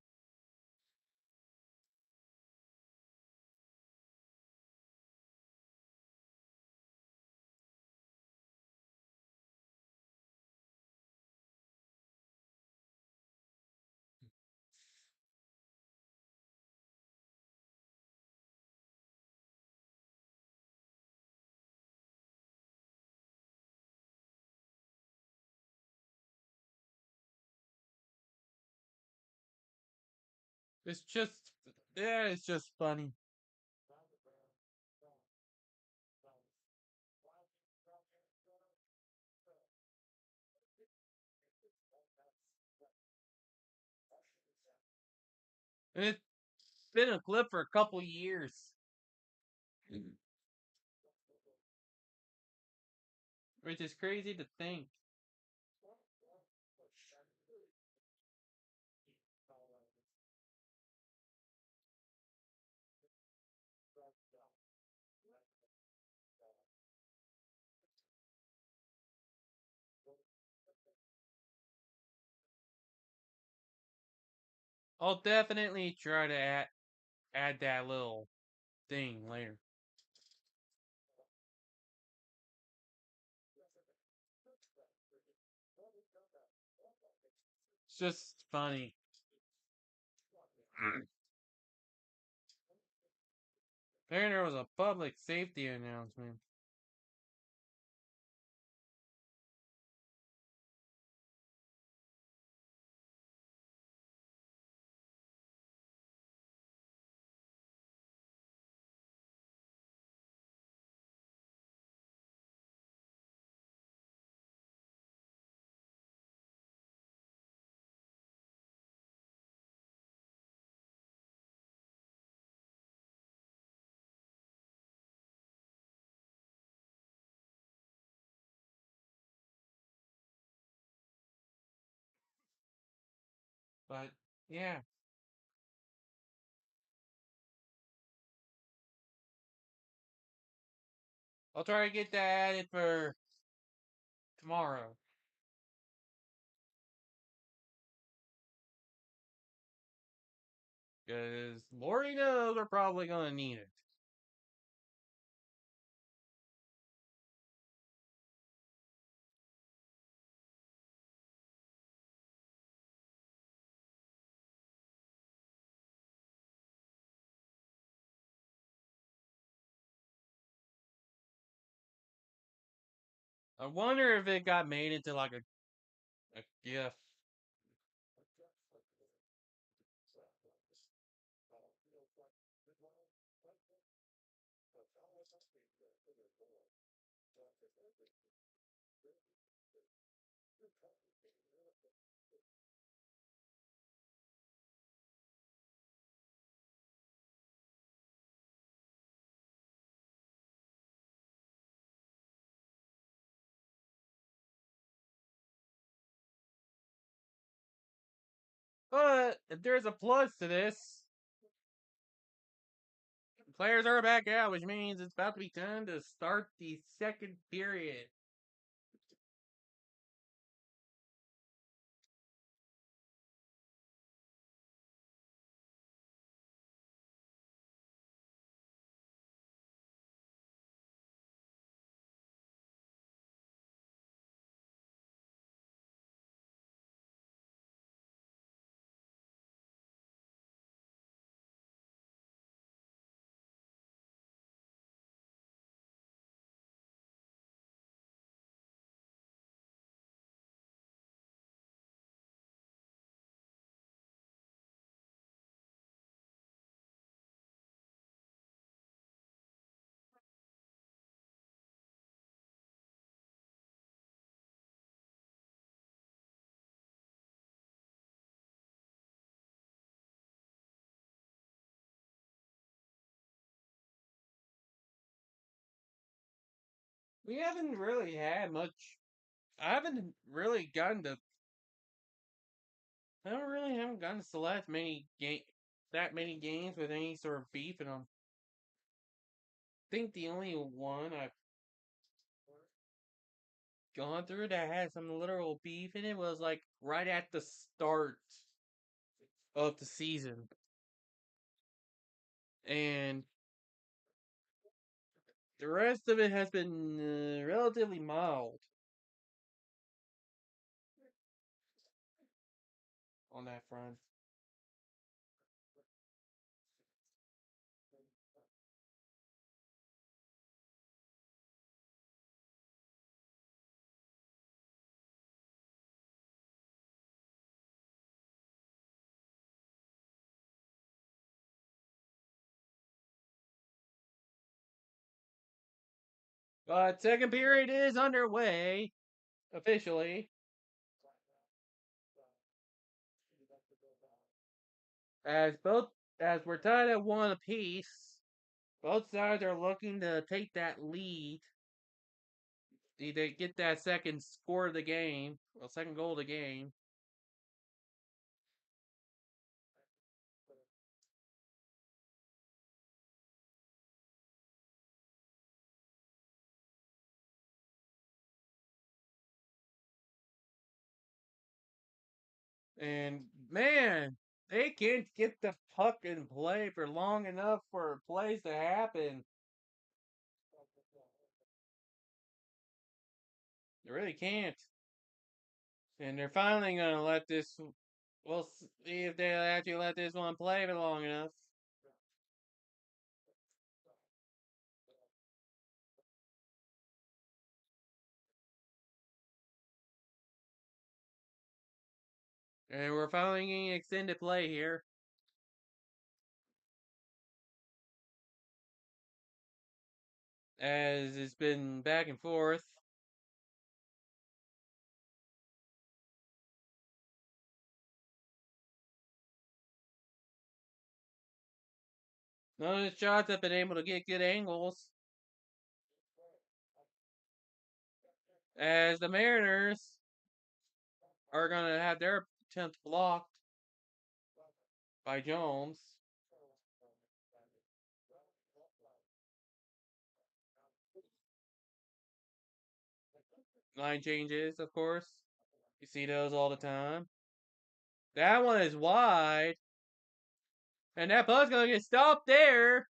It's just, yeah, it's just funny. And it's been a clip for a couple years, which is crazy to think. I'll definitely try to add that little thing later. It's just funny. And there was a public safety announcement. But yeah, I'll try to get that added for tomorrow. Because Lori knows we're probably going to need it. I wonder if it got made into like a GIF. But if there's a plus to this, players are back out, which means it's about to be time to start the second period. We haven't really had much. I haven't really gotten to. I don't really haven't gotten to select that many games with any sort of beef in them. I think the only one I've gone through that had some literal beef in it was like right at the start of the season, and the rest of it has been relatively mild on that front. But second period is underway officially, as both as we're tied at one apiece. Both sides are looking to take that lead, either get that second score of the game, or second goal of the game. And man, they can't get the puck in play for long enough for plays to happen. They really can't. And they're finally going to let this. We'll see if they actually let this one play for long enough. And we're finally getting extended play here. As it's been back and forth. None of the shots have been able to get good angles. As the Mariners are going to have their attempt blocked by Jones. Line changes, of course. You see those all the time. That one is wide. And that puck's going to get stopped there.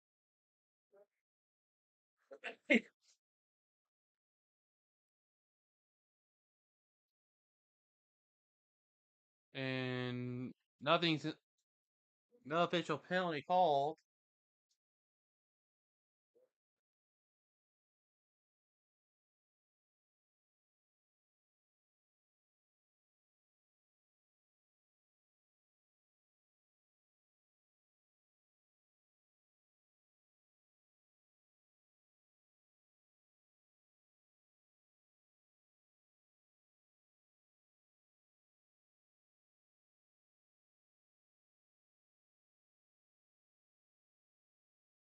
And nothing's no official penalty called.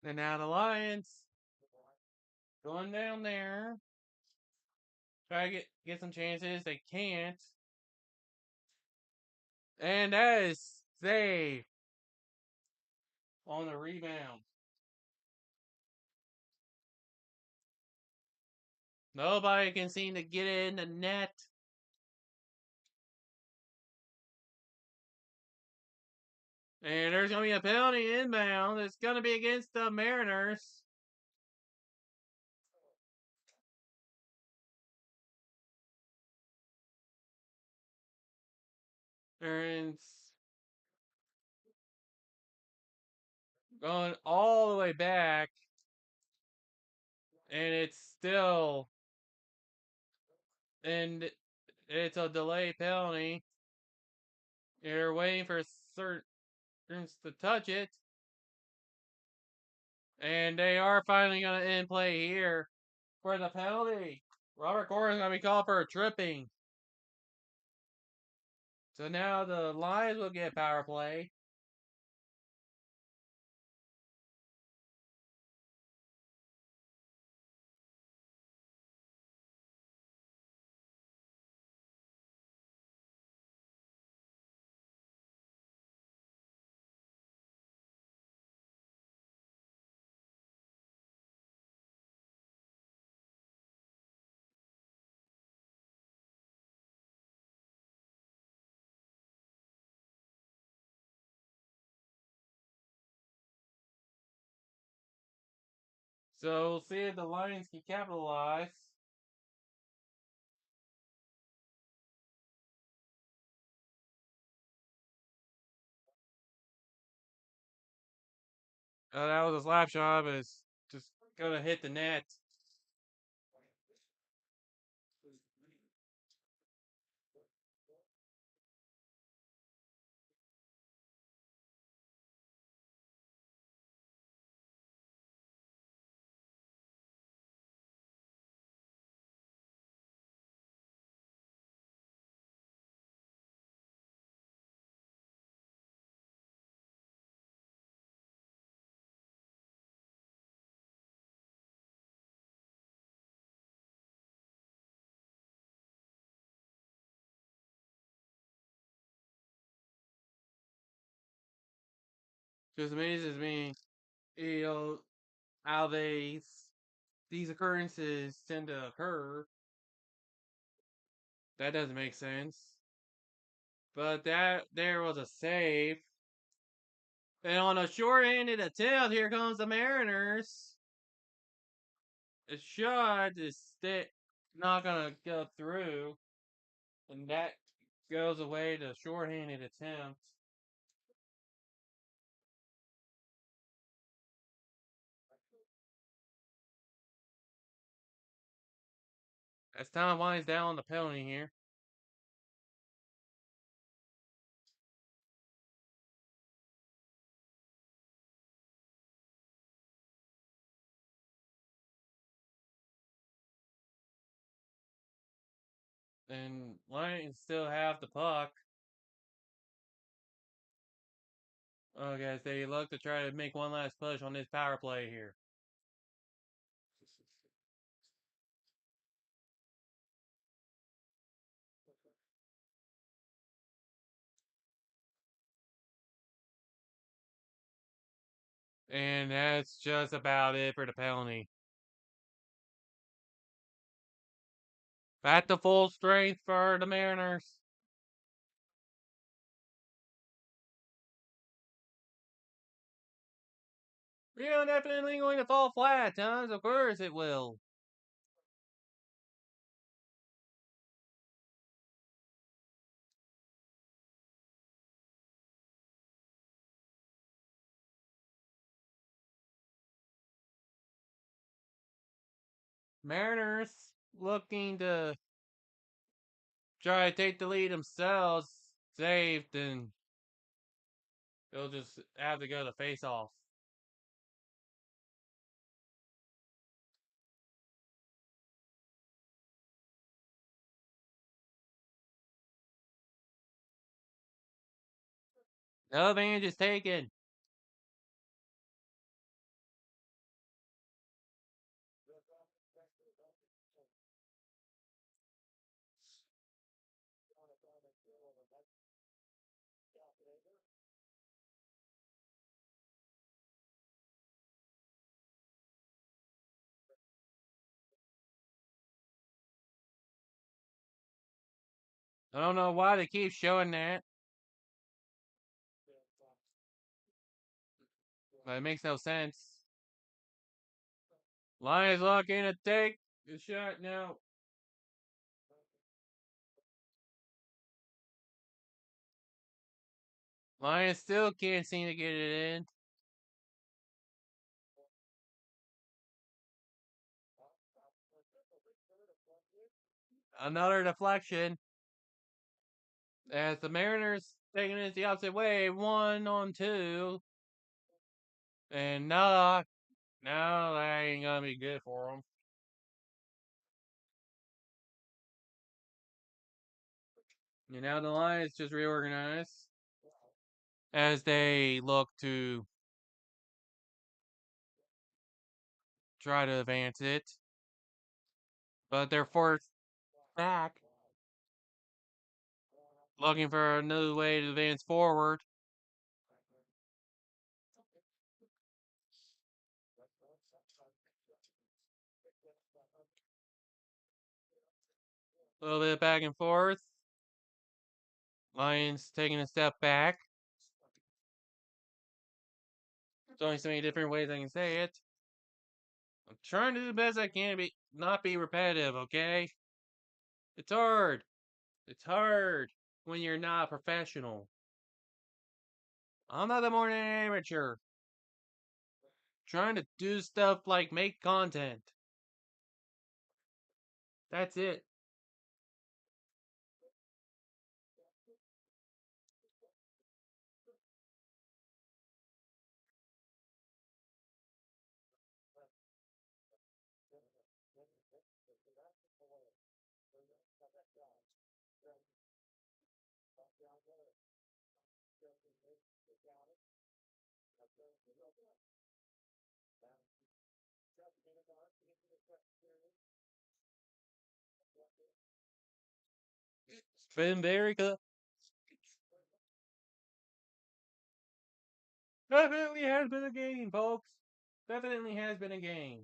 And now the Lions going down there. Try to get some chances. They can't. And that is safe on the rebound. Nobody can seem to get it in the net. And there's going to be a penalty inbound. It's going to be against the Mariners. And it's going all the way back. And it's still. And it's a delay penalty. They're waiting for certain to touch it. And they are finally going to end play here for the penalty. Robert Gordon's going to be called for a tripping. So now the Lions will get power play. So we'll see if the Lions can capitalize. That was a slap shot, but it's just gonna hit the net. Just amazes me, you know, how these occurrences tend to occur. That doesn't make sense. But that there was a save. And on a short-handed attempt, here comes the Mariners. A shot is not gonna go through, and that goes away to short-handed attempt. As time winds down on the penalty here. And Lions still have the puck. Okay, they look to try to make one last push on this power play here. And that's just about it for the penalty. Back to full strength for the Mariners. You're definitely going to fall flat, Thomas. Of course it will. Mariners looking to try to take the lead themselves. Saved, and they'll just have to go to face off. No advantage is taken. I don't know why they keep showing that, but it makes no sense. Lions looking to take the shot now. Lions still can't seem to get it in. Another deflection. As the Mariners taking it the opposite way, 1-on-2. And no, that ain't gonna be good for them. And now the Lions just reorganize as they look to try to advance it. But they're forced back, looking for another way to advance forward. A little bit back and forth. Lions taking a step back. There's only so many different ways I can say it. I'm trying to do the best I can to not be repetitive, okay? It's hard. It's hard when you're not a professional. I'm nothing more than an amateur. Trying to do stuff like make content. That's it. It's been very good. Definitely has been a game, folks. Definitely has been a game.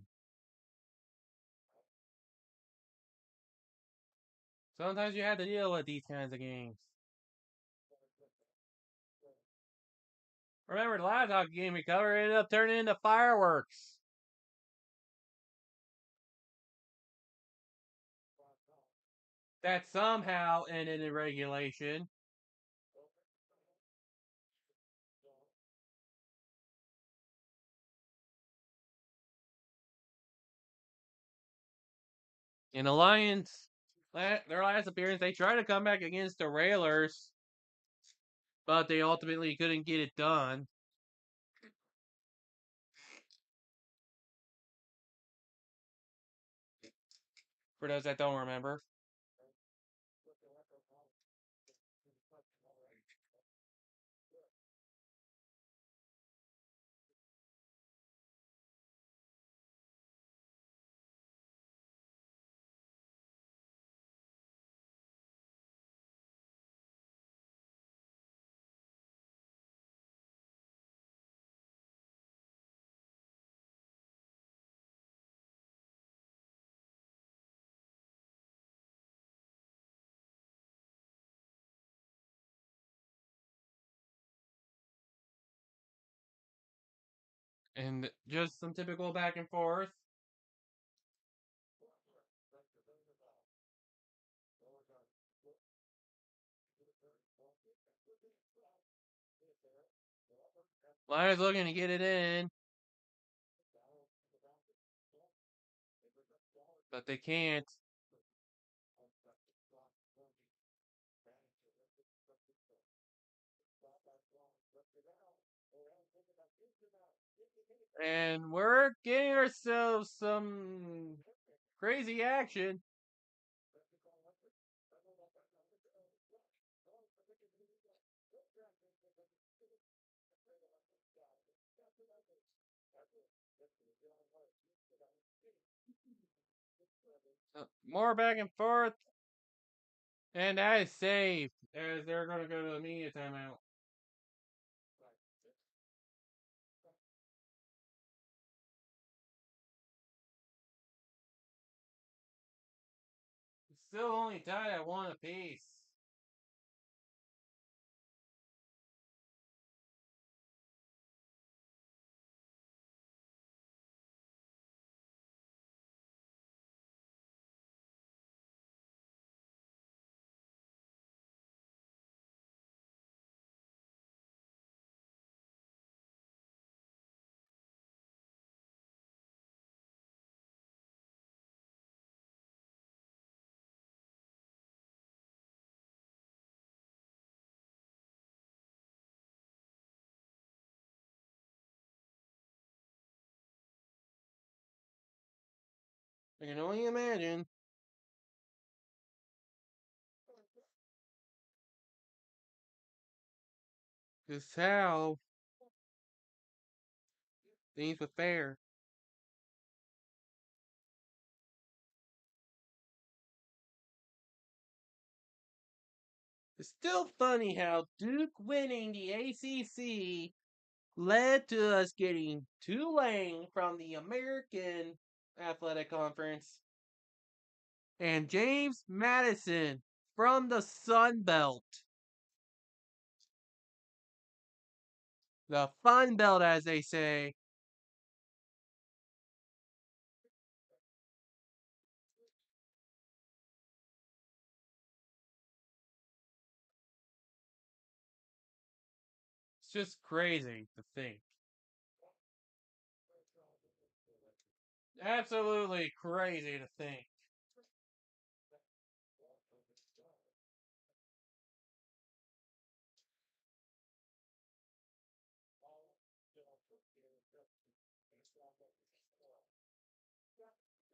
Sometimes you have to deal with these kinds of games. Remember the last hockey game we covered ended up turning into fireworks. That somehow ended in regulation. In the Lions, their last appearance, they tried to come back against the Railers, but they ultimately couldn't get it done. For those that don't remember. And just some typical back and forth. Lions looking to get it in, but they can't. And we're getting ourselves some crazy action. More back and forth. And that is safe, as they're going to go to the media timeout. It's still only tied at 1 apiece. I can only imagine just how things were fair. It's still funny how Duke winning the ACC led to us getting Tulane from the American Athletic Conference and James Madison from the Sun Belt. The Fun Belt, as they say. It's just crazy to think. Absolutely crazy to think.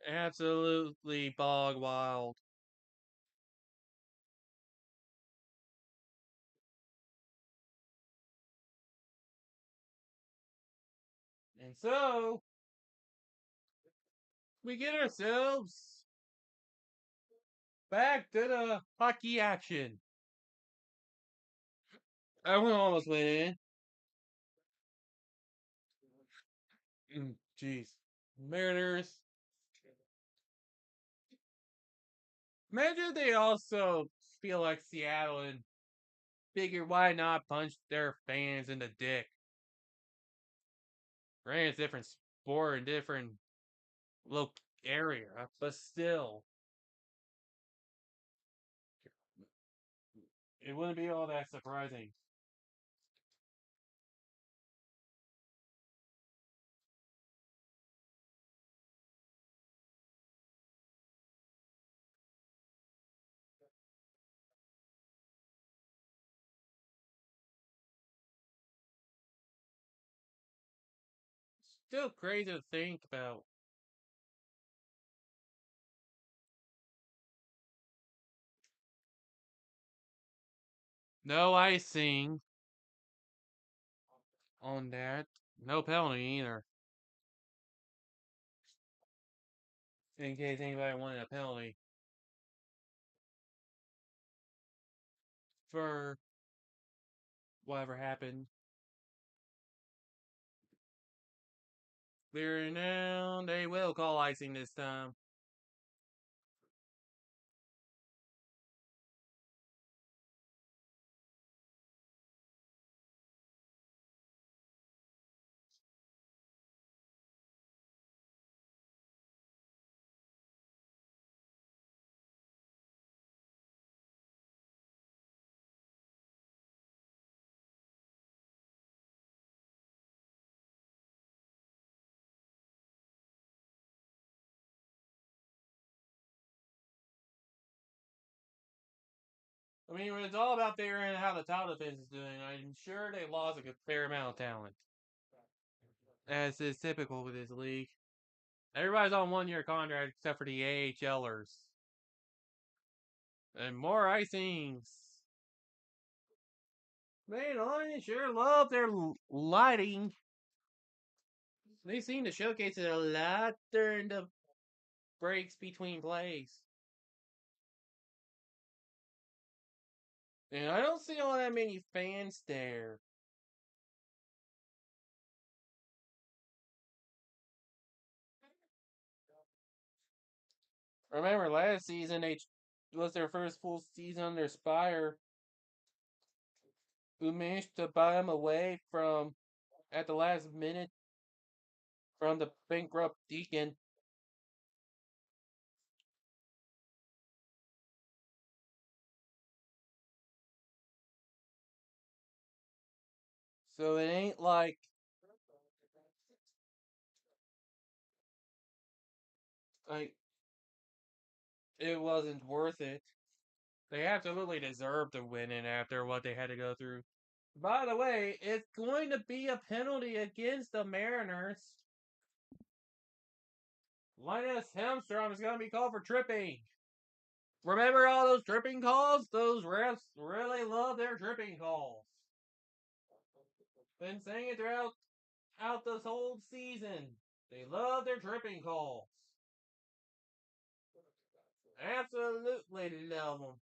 Absolutely bog wild. And so, we get ourselves back to the hockey action. Everyone almost went in. Jeez. Mariners. Imagine they also feel like Seattle and figure why not punch their fans in the dick. Granted, it's different sport and different local area, but still, it wouldn't be all that surprising. Still crazy to think about. No icing on that. No penalty either. In case anybody wanted a penalty for whatever happened. Clear now. They will call icing this time. I mean, when it's all about figuring out how the title defense is doing, I'm sure they lost a fair amount of talent, as is typical with this league. Everybody's on 1-year contract except for the AHLers. And more icings. Man, I sure love their lighting. They seem to showcase it a lot during the breaks between plays. And I don't see all that many fans there. Remember, last season they was their first full season under Spire, who managed to buy them away from at the last minute from the bankrupt Deacon. So it ain't like it wasn't worth it. They absolutely deserved to win it after what they had to go through. By the way, it's going to be a penalty against the Mariners. Linus Hemstrom is going to be called for tripping. Remember all those tripping calls? Those refs really love their tripping calls. Been saying it throughout this whole season. They love their tripping calls. Absolutely love them.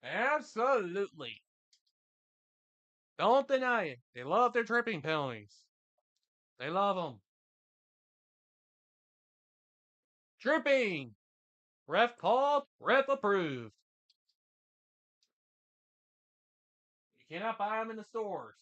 Absolutely. Don't deny it. They love their tripping penalties. They love them. Tripping! Ref called, ref approved. You cannot buy them in the stores.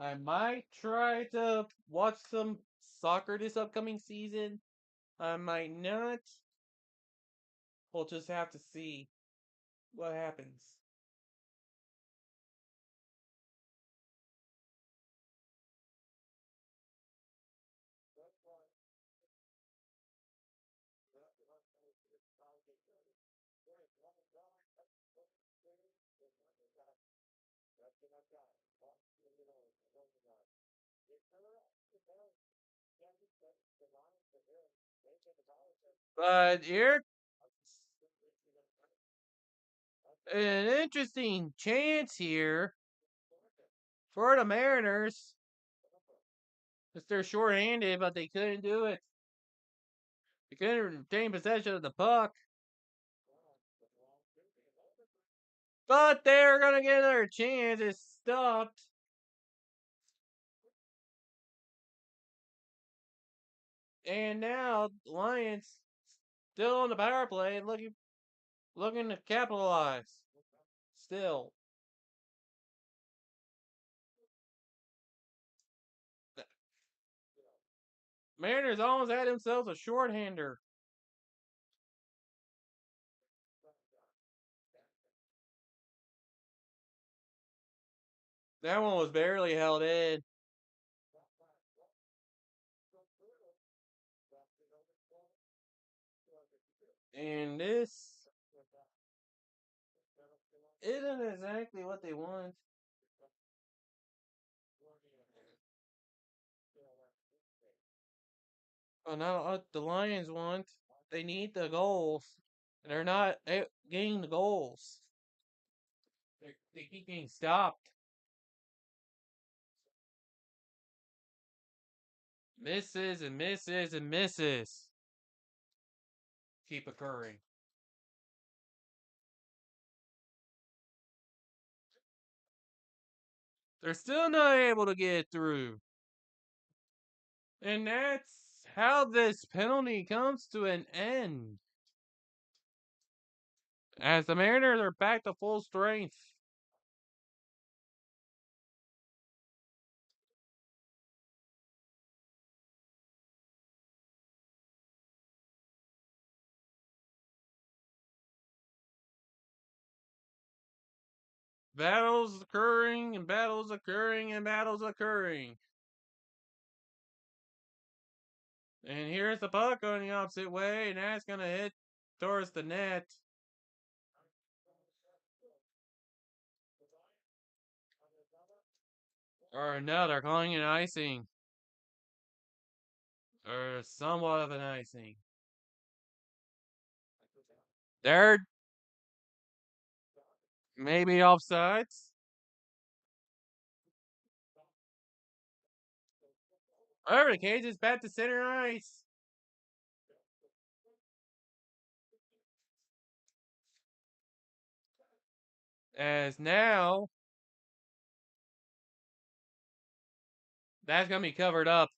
I might try to watch some soccer this upcoming season. I might not. We'll just have to see what happens. But here's an interesting chance here for the Mariners. Because they're short-handed, but they couldn't do it. They couldn't retain possession of the puck. But they're going to get another chance. It's stopped. And now the Lions still on the power play, looking to capitalize. Still. Mariners almost had themselves a shorthander. That one was barely held in. And this isn't exactly what they want. Well, not what the Lions want. They need the goals. And they're not getting the goals. They keep getting stopped. Misses and misses and misses. keep occurring. They're still not able to get through. And that's how this penalty comes to an end. As the Mariners are back to full strength. Battles occurring and battles occurring and battles occurring. And here's the puck going the opposite way, and that's going to hit towards the net. Or no, they're calling it icing. Or somewhat of an icing. They're maybe offsides. However, the cage is back to center ice. As now, that's going to be covered up.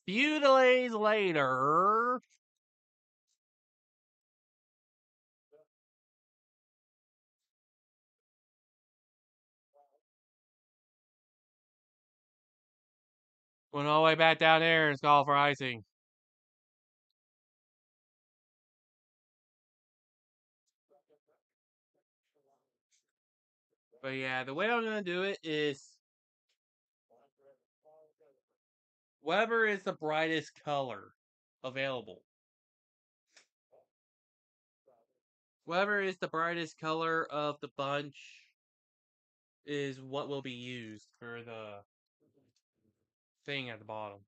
Few delays later. Went all the way back down there and it's called for icing. But yeah, the way I'm going to do it is whatever is the brightest color available. Whatever is the brightest color of the bunch is what will be used for the thing at the bottom.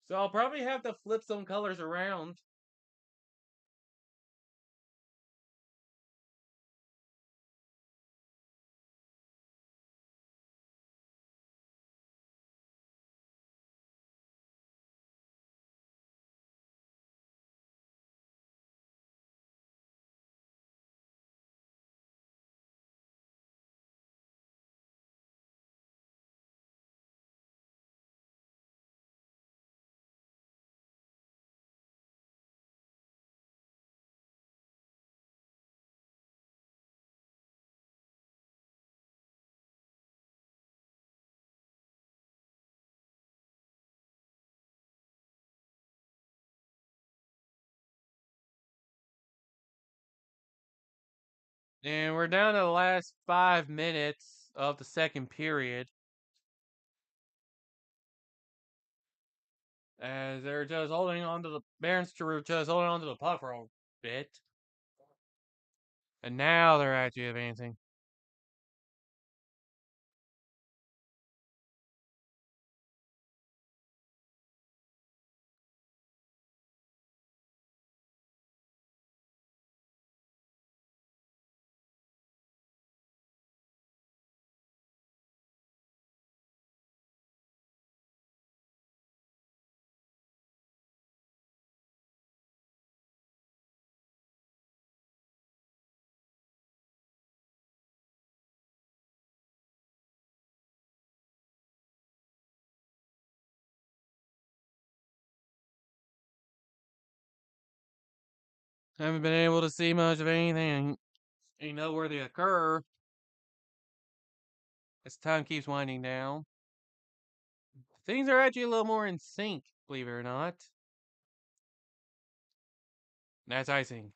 So I'll probably have to flip some colors around. And we're down to the last 5 minutes of the second period. As they're just holding on to the Barons just holding on to the puck for a bit. And now they're actually advancing. Haven't been able to see much of anything noteworthy occur as time keeps winding down. Things are actually a little more in sync, believe it or not. That's icing.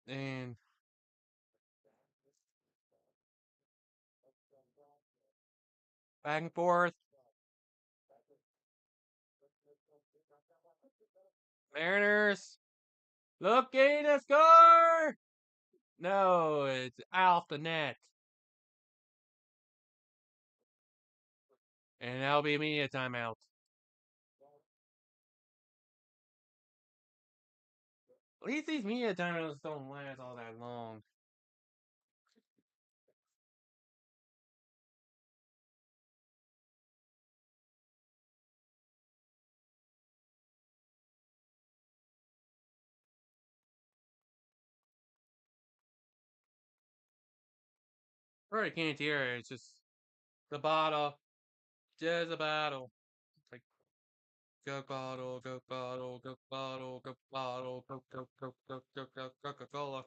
And back and forth. Mariners looking to score. No, it's off the net. And that'll be immediate timeout. At least these media timeouts don't last all that long. Or I can't hear it. It's just the bottle. Just a bottle. It's like Coke bottle, Coke bottle, Coke bottle, Coke bottle, Coke, Coke, Coke, Coke, Coke, Coke, Coca-Cola.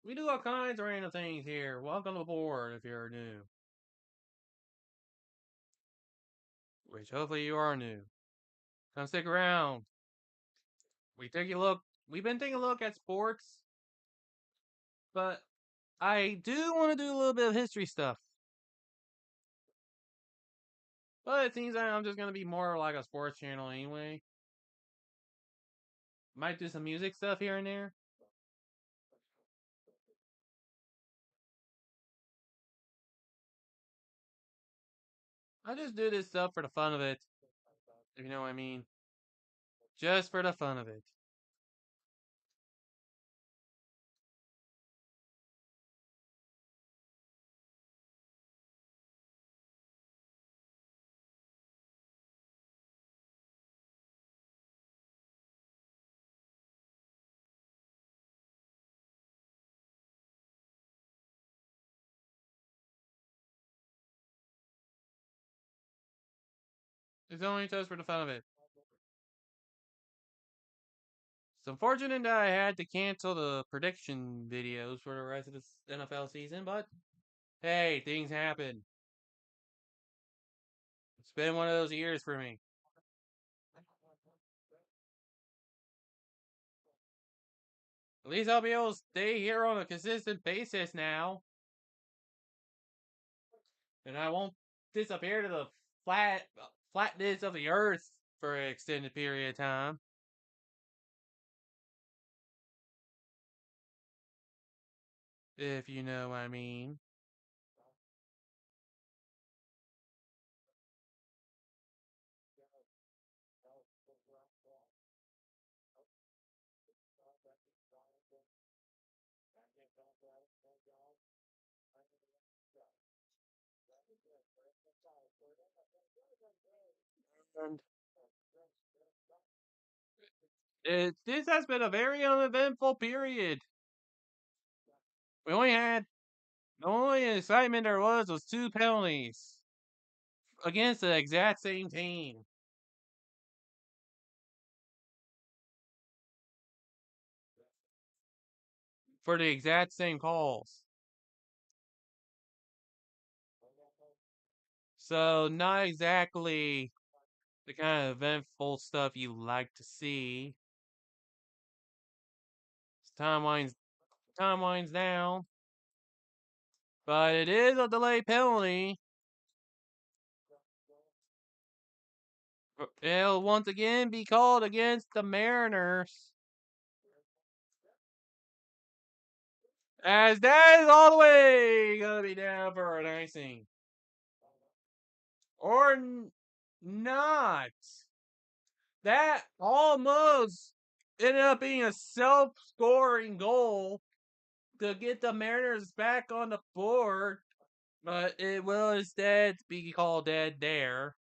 We do all kinds of random things here. Welcome aboard if you're new. Which hopefully you are new. Come stick around. We've been taking a look at sports, but I do want to do a little bit of history stuff. But it seems like I'm just gonna be more like a sports channel anyway. Might do some music stuff here and there. I just do this stuff for the fun of it. If you know what I mean. Just for the fun of it. It's only just for the fun of it. It's unfortunate that I had to cancel the prediction videos for the rest of this NFL season, but hey, things happen. It's been one of those years for me. At least I'll be able to stay here on a consistent basis now. And I won't disappear to the flatness of the earth for an extended period of time. If you know what I mean. And this has been a very uneventful period. We only had the only excitement there was two penalties against the exact same team for the exact same calls. So not exactly the kind of eventful stuff you like to see. Time winds down, but it is a delay penalty. It'll once again be called against the Mariners. As that is all the way gonna be down for an icing. Or not. That almost ended up being a self-scoring goal to get the Mariners back on the board, but it will instead be called dead there.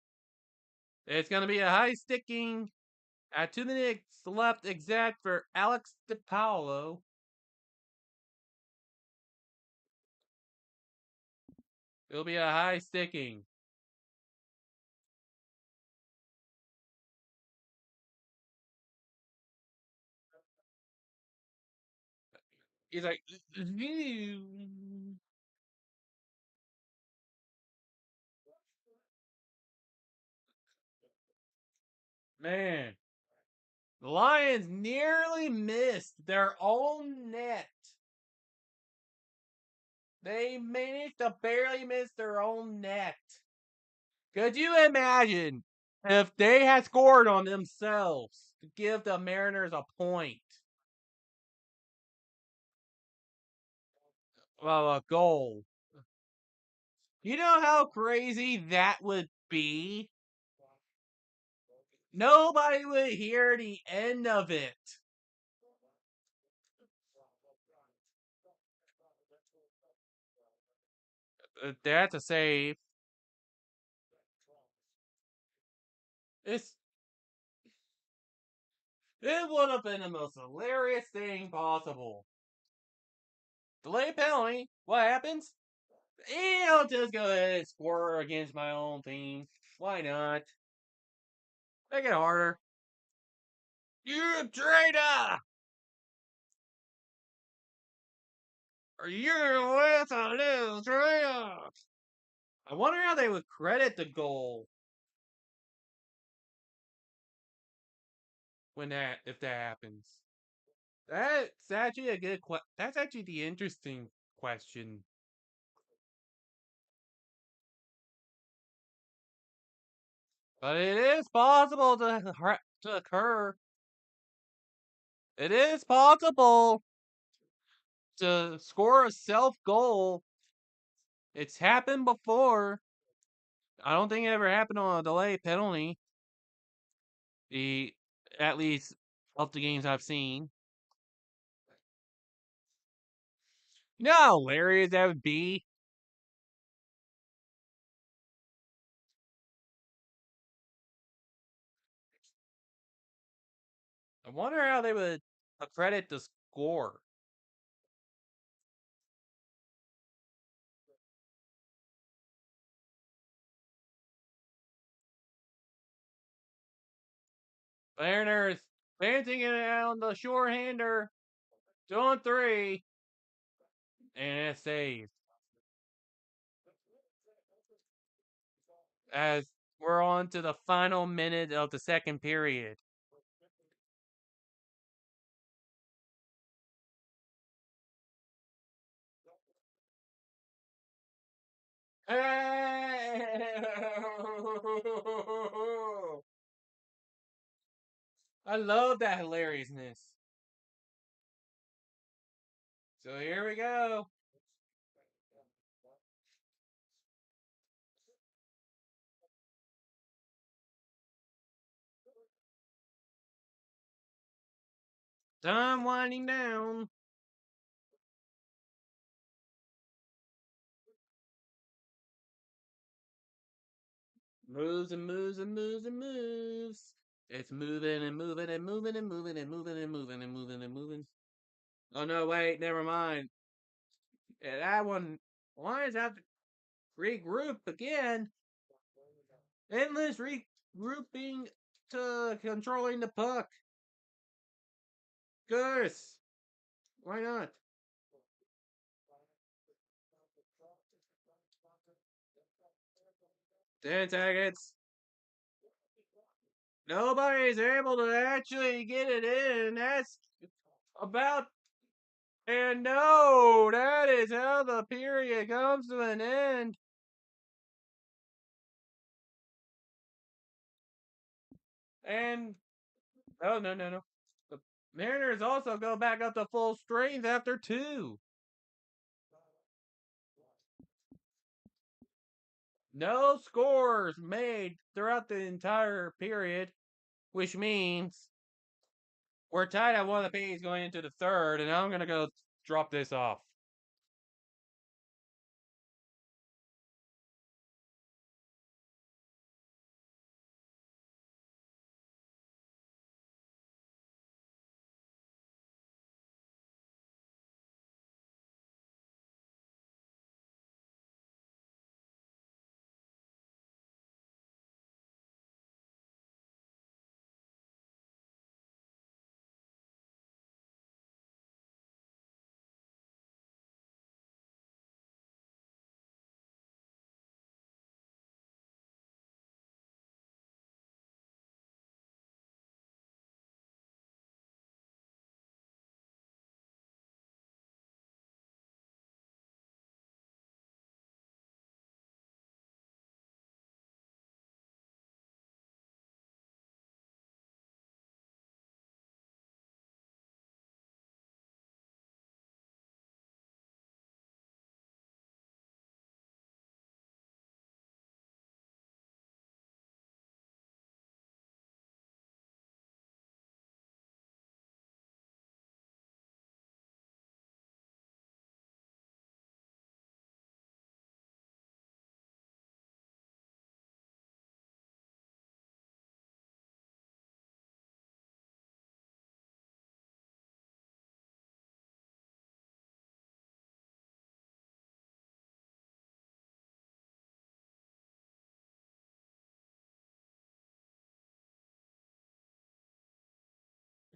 It's going to be a high sticking at 2 minutes left exact for Alex DePaolo. It'll be a high sticking. He's like, man, The Lions nearly missed their own net. They managed to barely miss their own net. Could you imagine if they had scored on themselves to give the Mariners a point? Well, a goal. You know how crazy that would be? Nobody would hear the end of it. That's a save. It's It would have been the most hilarious thing possible. Delay penalty. What happens? I'll just go ahead and score against my own team. Why not? Make it harder. You traitor! Are you with a new traitor? I wonder how they would credit the goal if that happens. That's actually a good That's actually the interesting question. But it is possible to occur. It is possible to score a self goal. It's happened before. I don't think it ever happened on a delay penalty. The At least of the games I've seen. You know how hilarious that would be? I wonder how they would accredit the score. Mariners fanting it on the shorthander. 2-3. And it's saved. As we're on to the final minute of the second period. I love that hilariousness. So here we go. Time winding down. Moves and moves and moves and moves. It's moving and moving and moving and moving and moving and moving and moving and moving. Oh no, wait, never mind. Yeah, that one. Lions have to regroup again. Endless regrouping to controlling the puck. Goose. Why not? Ten seconds. Nobody's able to actually get it in. That's about. And no, that is how the period comes to an end. And oh no. The Mariners also go back up to full strength after 2. No scores made throughout the entire period, which means we're tied at 1 apiece going into the third, and I'm gonna go drop this off.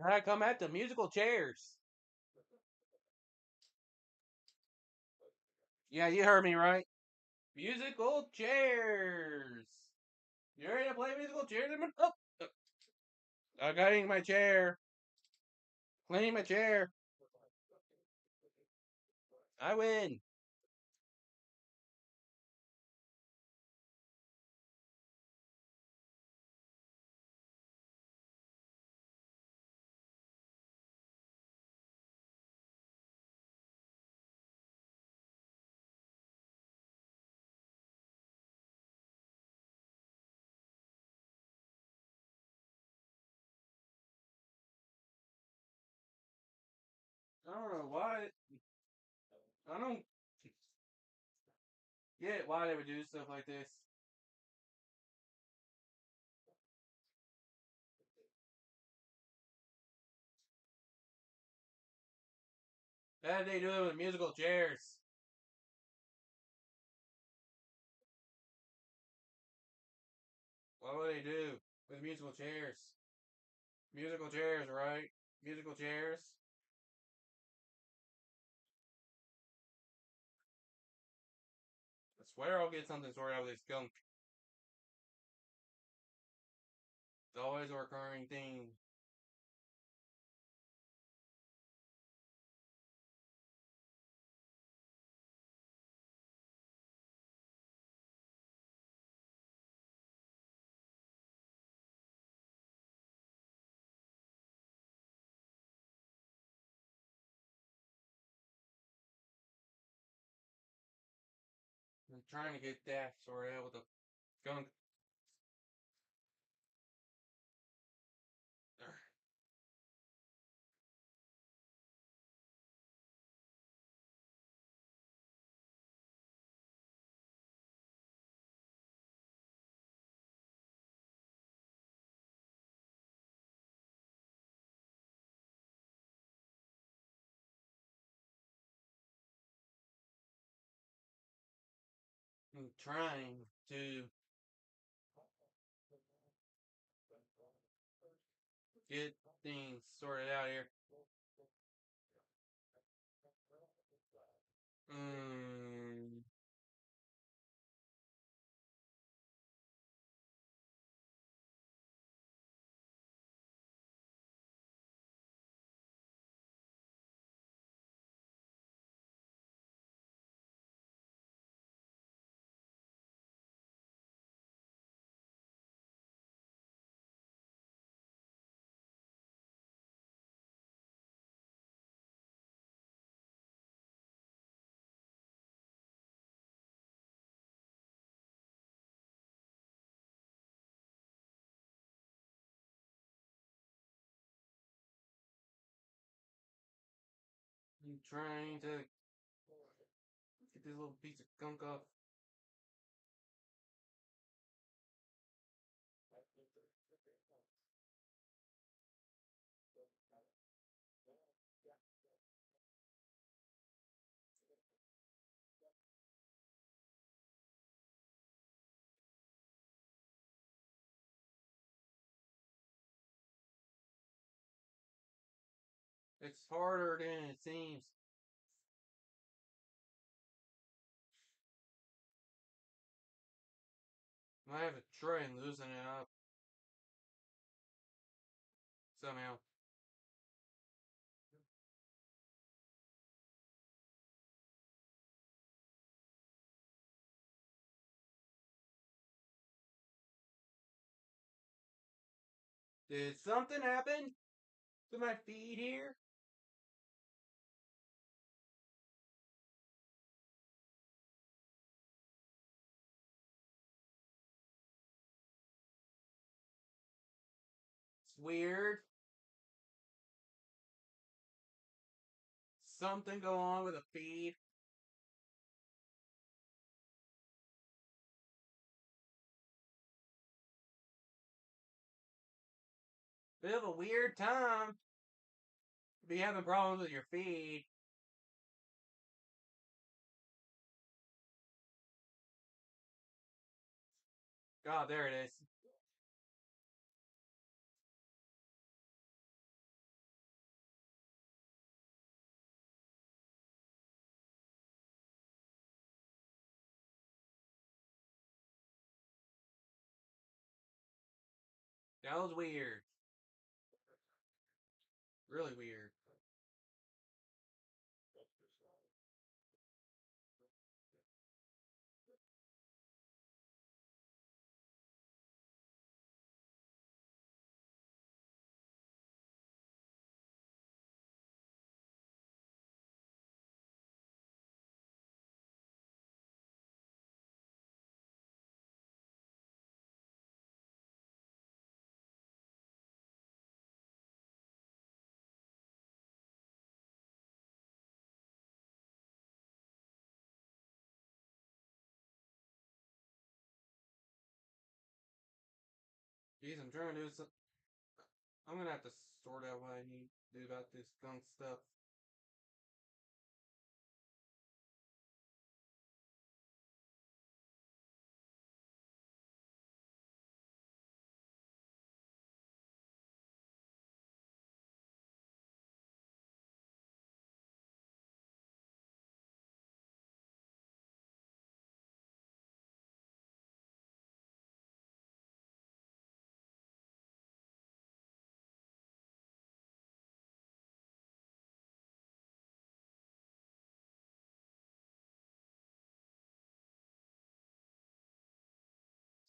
I come at the musical chairs. Yeah, you heard me right. Musical chairs. You ready to play musical chairs? Oh, I'm cleaning my chair. Cleaning my chair. I win. I don't know why. I don't get why they would do stuff like this. How did they do it with musical chairs? What would they do with musical chairs? Musical chairs, right? Musical chairs. I swear I'll get something sorted out with this skunk. It's always a recurring thing. I'm trying to get that sorted out with the skunk. I'm trying to get things sorted out here. Mm, I'm trying to get this little piece of gunk off. It's harder than it seems. I have to try and loosen it up somehow. Did something happen to my feed here? It's weird. Something go on with a feed. Bit of a weird time to be having problems with your feed. God, there it is. That was weird. Really weird. Jeez, I'm trying to do some. I'm gonna have to sort out what I need to do about this gunk stuff.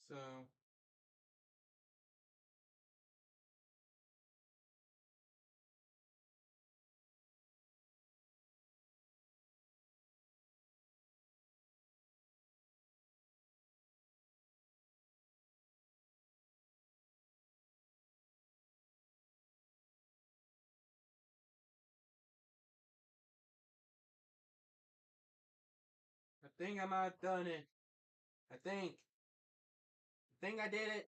So, I think I might have done it. I think. I think I did it.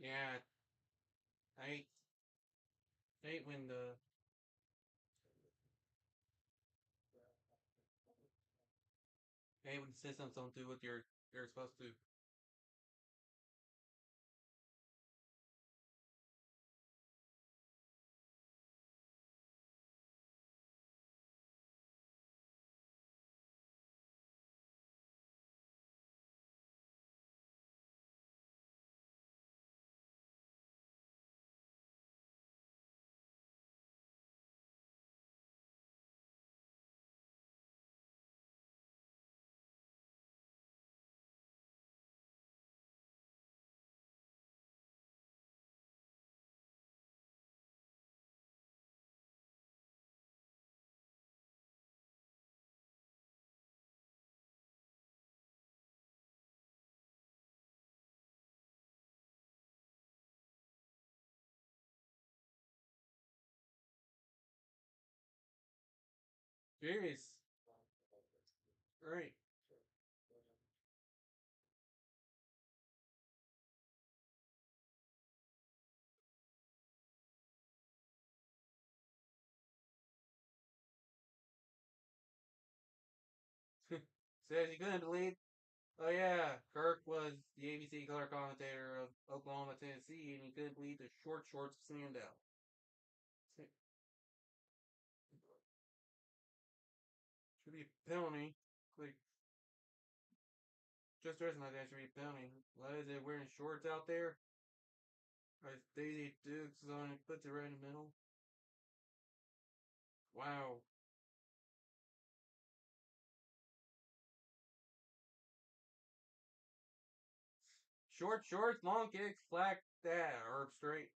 Yeah, I hate when the hate when the systems don't do what they're supposed to. Jeez. Right. Says you couldn't believe. Oh yeah, Kirk was the ABC color commentator of Oklahoma, Tennessee, and he couldn't believe the short shorts of Sandow. Should be a penalty. Like, just dressing like that should be a penalty. Why is it wearing shorts out there? Right, Daisy Dukes is on it, puts it right in the middle. Wow. Short shorts, long kicks, flat that, or straight.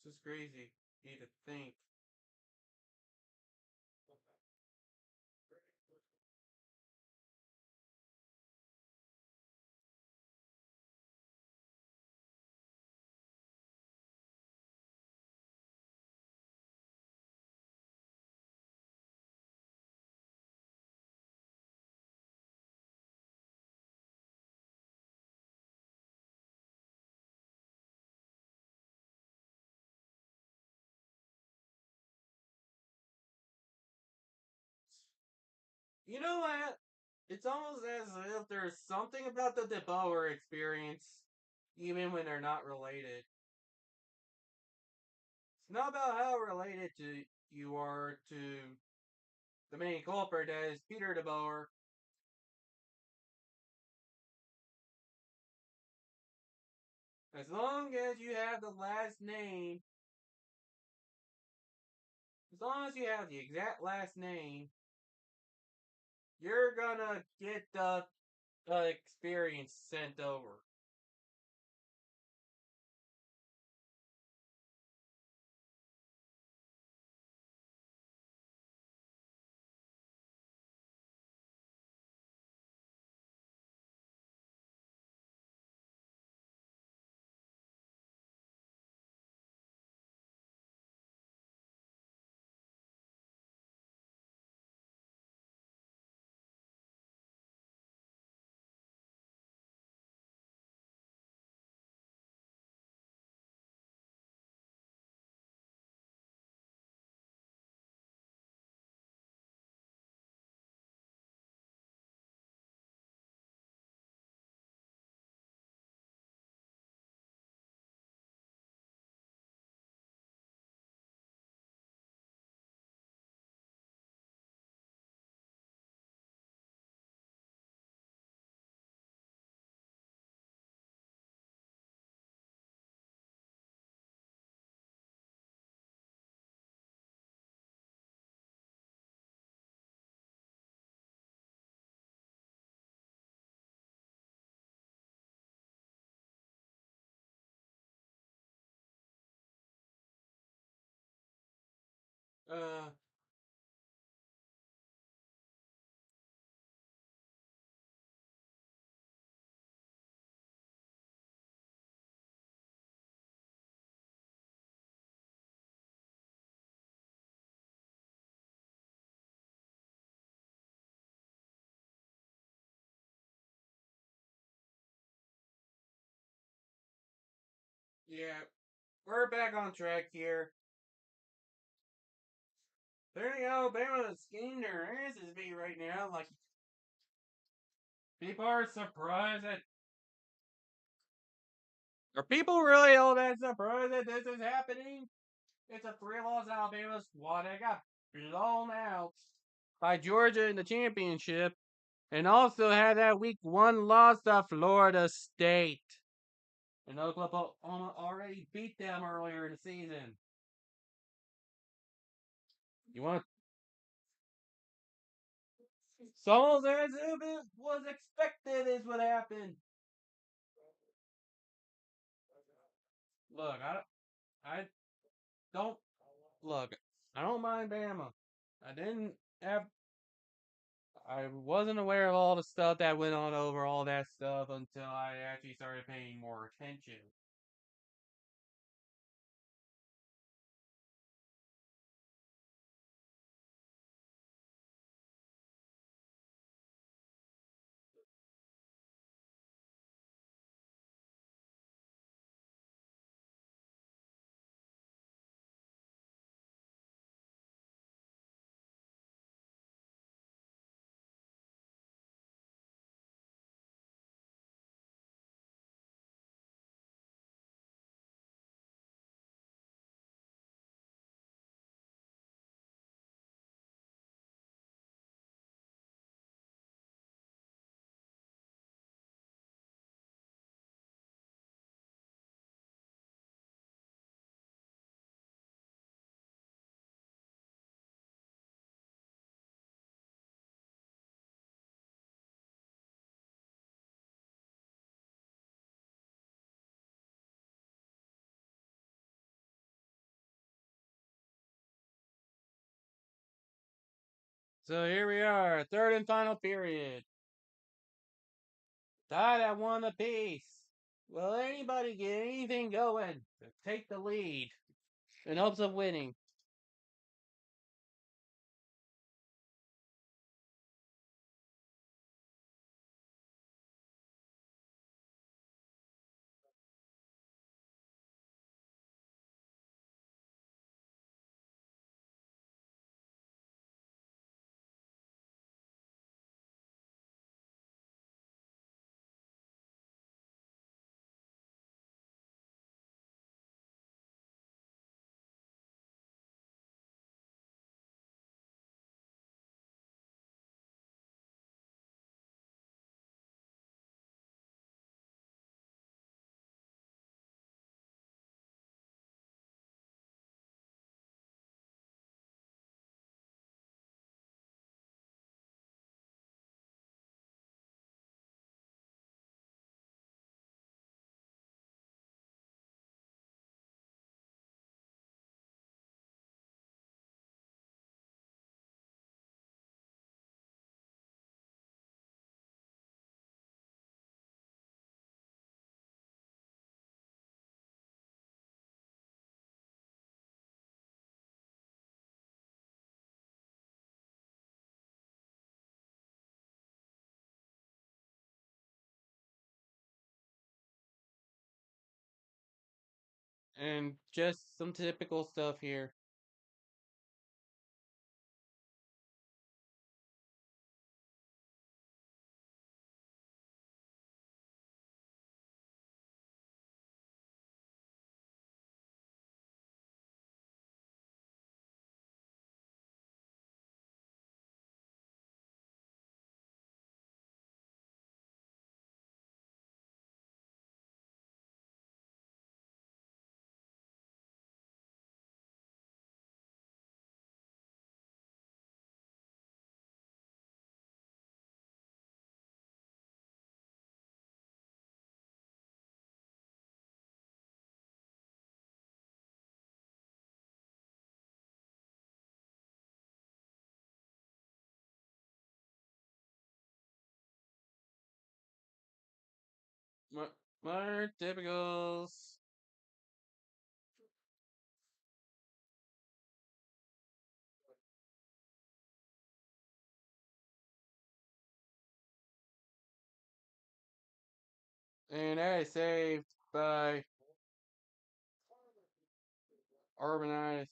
It's just crazy. You need to think. You know what? It's almost as if there's something about the DeBoer experience, even when they're not related. It's not about how related to you are to the main culprit, that is Peter DeBoer. As long as you have the last name, as long as you have the exact last name, you're gonna get the experience sent over. Uh, yeah, we're back on track here. Turning Alabama is skinning their asses be right now. Like, people are surprised that. Are people really all that surprised that this is happening? It's a 3-loss Alabama squad that got blown out by Georgia in the championship, and also had that week 1 loss to Florida State. And Oklahoma already beat them earlier in the season. You want It's almost as if it was expected, is what happened. Look, I don't look. I don't mind Bama. I didn't have. I wasn't aware of all the stuff that went on over all that stuff until I actually started paying more attention. So here we are, third and final period. Tied at one apiece. Will anybody get anything going to take the lead in hopes of winning? And just some typical stuff here. More typicals. And that is saved by Urbanitis.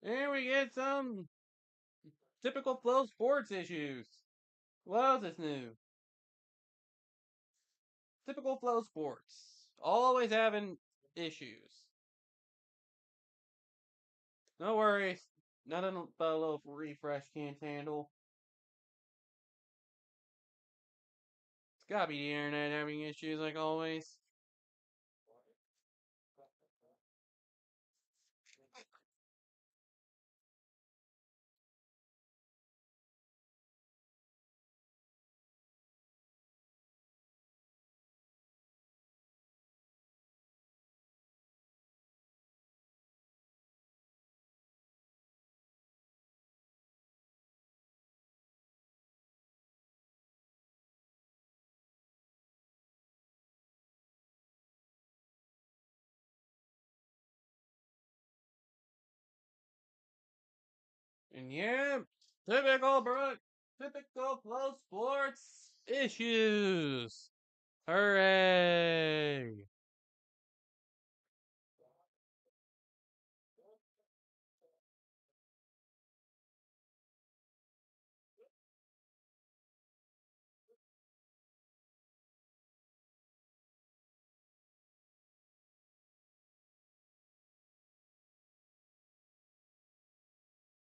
And we get some Typical Flow Sports issues. What else is new? Typical Flow Sports. Always having issues. No worries. Nothing but a little refresh can't handle. It's gotta be the internet having issues like always. And yeah, typical Flow Sports issues. Hooray!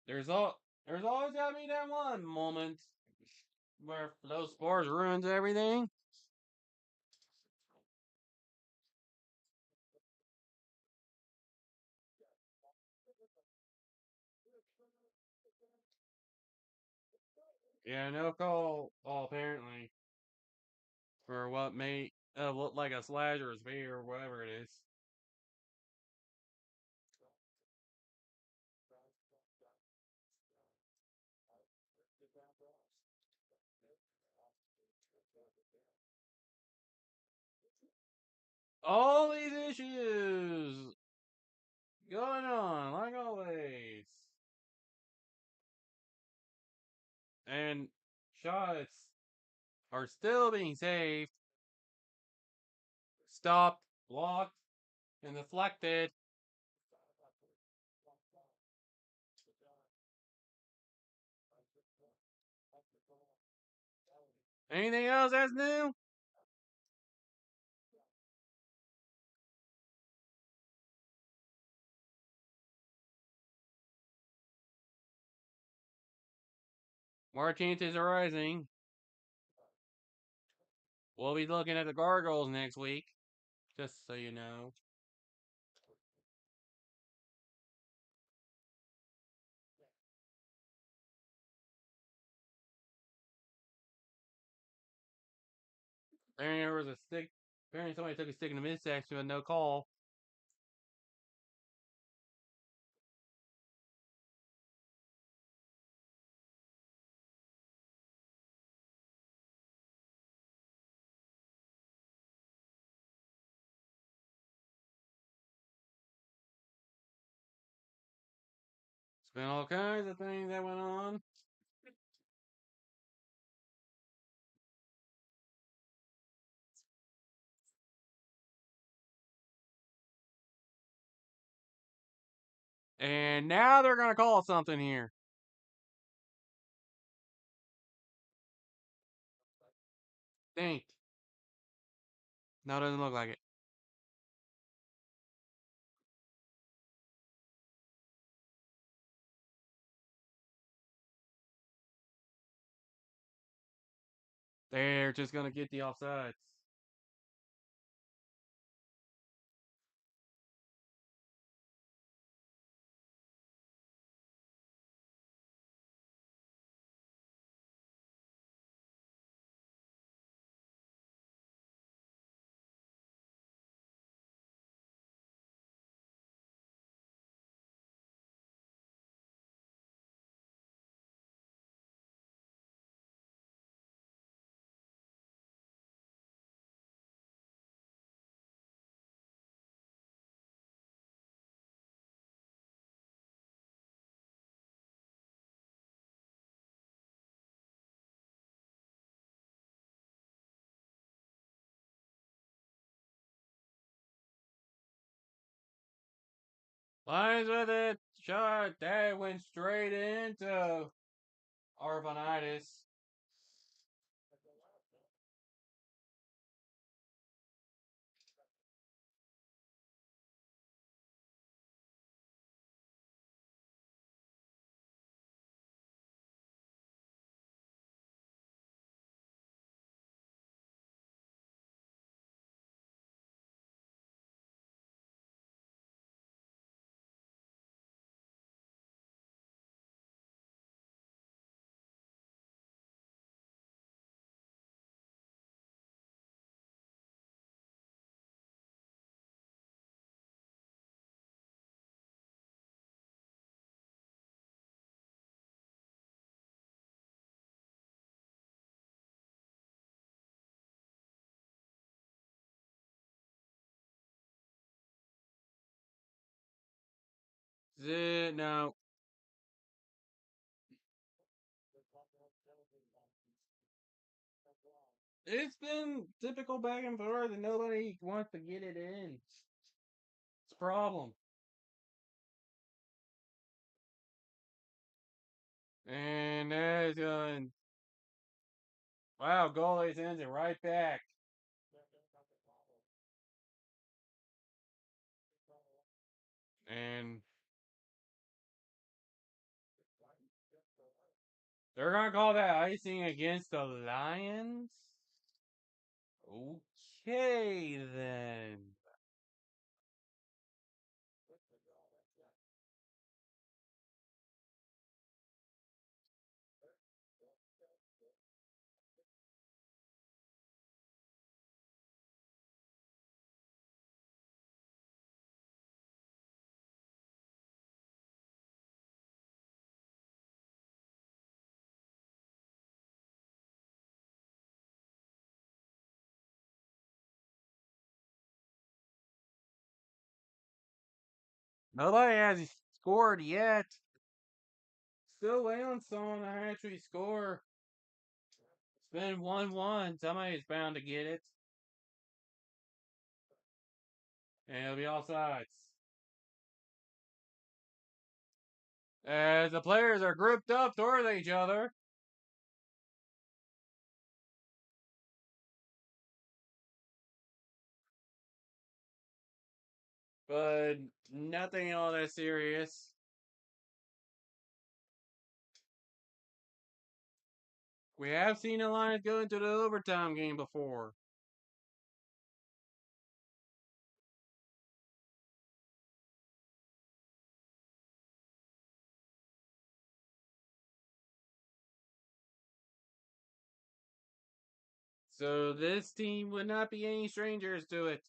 There's all there's always gotta be that one moment where Flow Sports ruins everything. Yeah, no call. Oh, apparently for what may look like a slash or a spear or whatever it is. All these issues going on like always, and shots are still being saved, stopped, blocked, and deflected. Anything else that's new? More chances are rising. We'll be looking at the gargoyles next week, just so you know. Apparently there was a stick. Apparently somebody took a stick in the midsection with no call. It's been all kinds of things that went on. And now they're gonna call something here. Think. No, it doesn't look like it. They're just gonna get the offsides. Lines with it. Shot. That went straight into Arvanitis. No. It's been typical back and forth, and nobody wants to get it in. It's a problem. And that's going. Wow, goalie sends it right back. And they're gonna call that icing against the Lions? Okay, then. Nobody has scored yet. Still waiting on someone to actually score. It's been 1-1. Somebody's bound to get it. And it'll be all sides. As the players are grouped up toward each other. But nothing all that serious. We have seen the Lions go into the overtime game before. So this team would not be any strangers to it.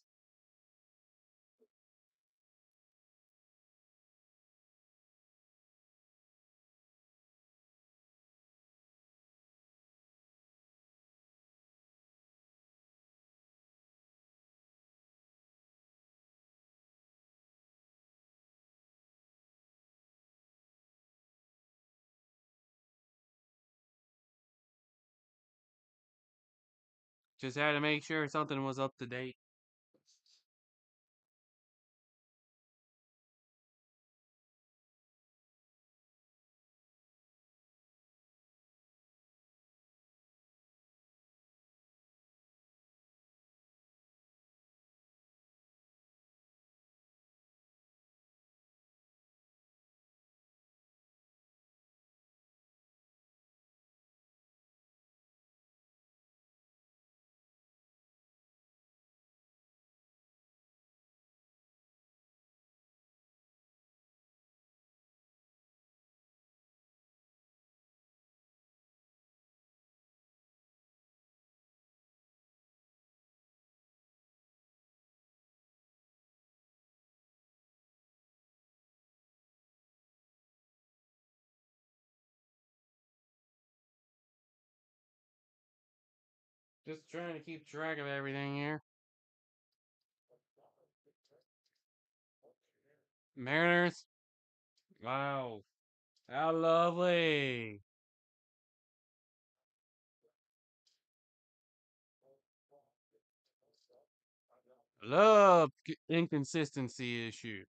Just had to make sure something was up to date. Just trying to keep track of everything here. Mariners. Wow. How lovely. Love inconsistency issues.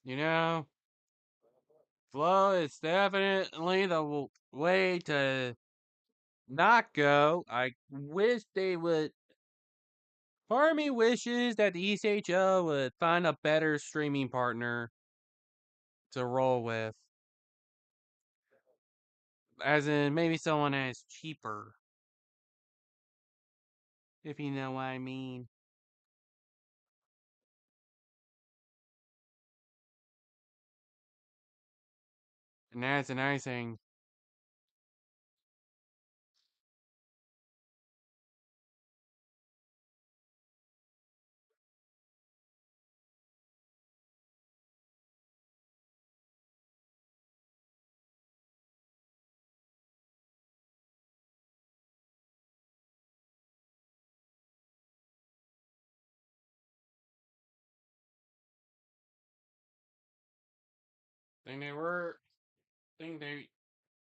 You know, flow is definitely the way to not go. I wish they would. Part of me wishes that the ECHL would find a better streaming partner to roll with. As in, maybe someone that's cheaper. If you know what I mean. And that's a nice thing. Think they were. Think they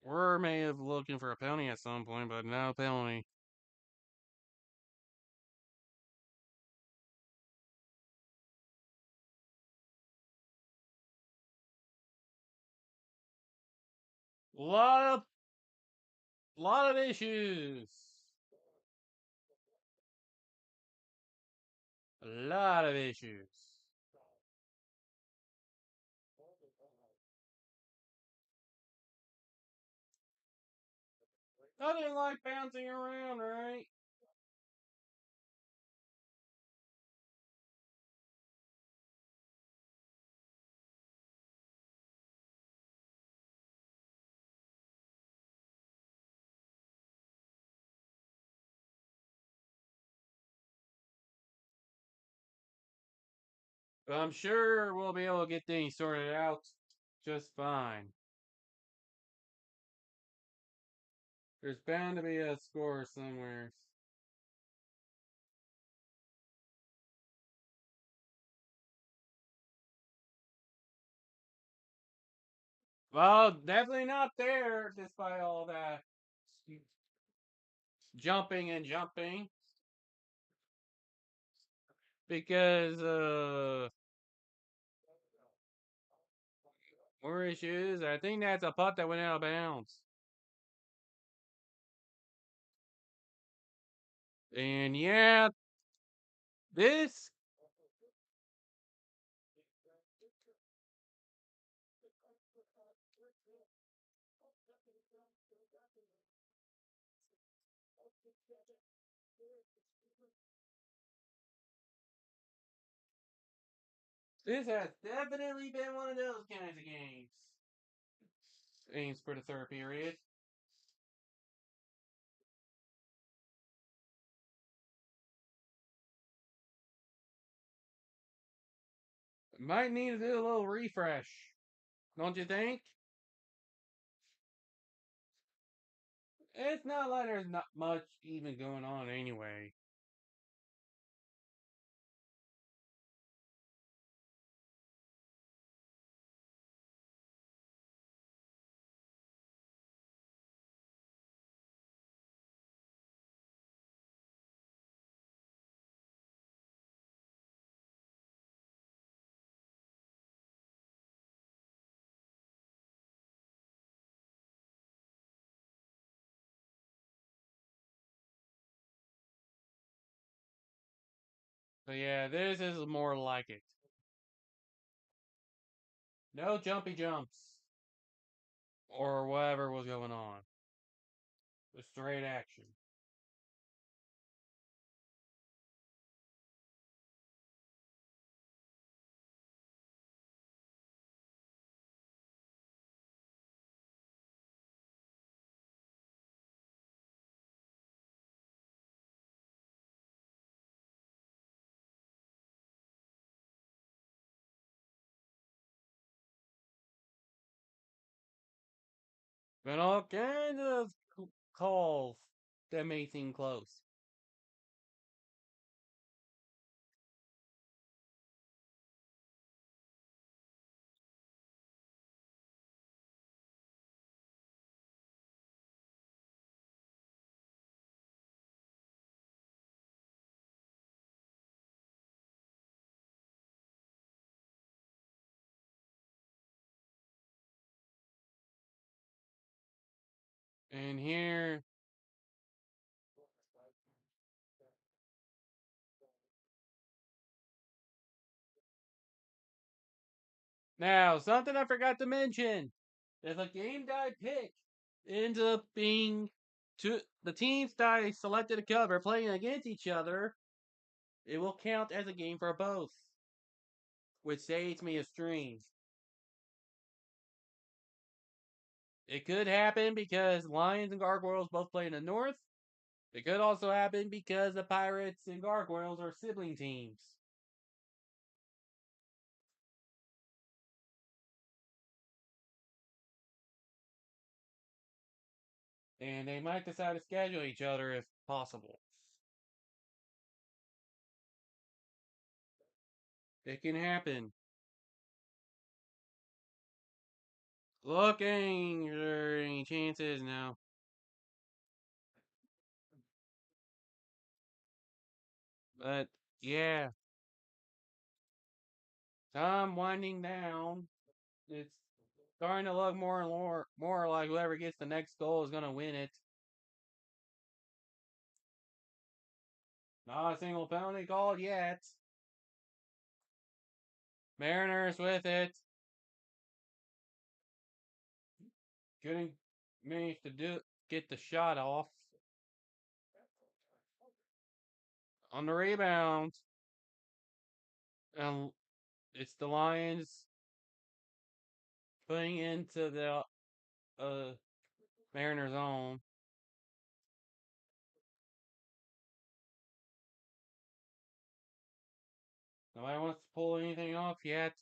were may have looking for a penalty at some point, but no penalty. Lot of lot of issues. A lot of issues. I didn't like bouncing around, right? But I'm sure we'll be able to get things sorted out just fine. There's bound to be a score somewhere. Well, definitely not there, despite all that jumping and jumping. Because, more issues. I think that's a putt that went out of bounds. And yeah, this. This has definitely been one of those kinds of games. Aims for the third period. Might need to do a little refresh. Don't you think? It's not like there's not much even going on anyway. But yeah, this is more like it. No jumpy jumps. Or whatever was going on. The straight action. Been all kinds of calls that may seem close. And here. Now, something I forgot to mention. If a game that I pick ends up being the teams that I selected to cover playing against each other, it will count as a game for both, which saves me a stream. It could happen because Lions and Gargoyles both play in the North. It could also happen because the Pirates and Gargoyles are sibling teams. And they might decide to schedule each other if possible. It can happen. Looking, are there any chances? No. But yeah, time winding down. It's starting to look more and more like whoever gets the next goal is gonna win it. Not a single penalty called yet. Mariners with it. Couldn't manage to get the shot off on the rebound. And it's the Lions putting into the Mariners own. Nobody wants to pull anything off yet.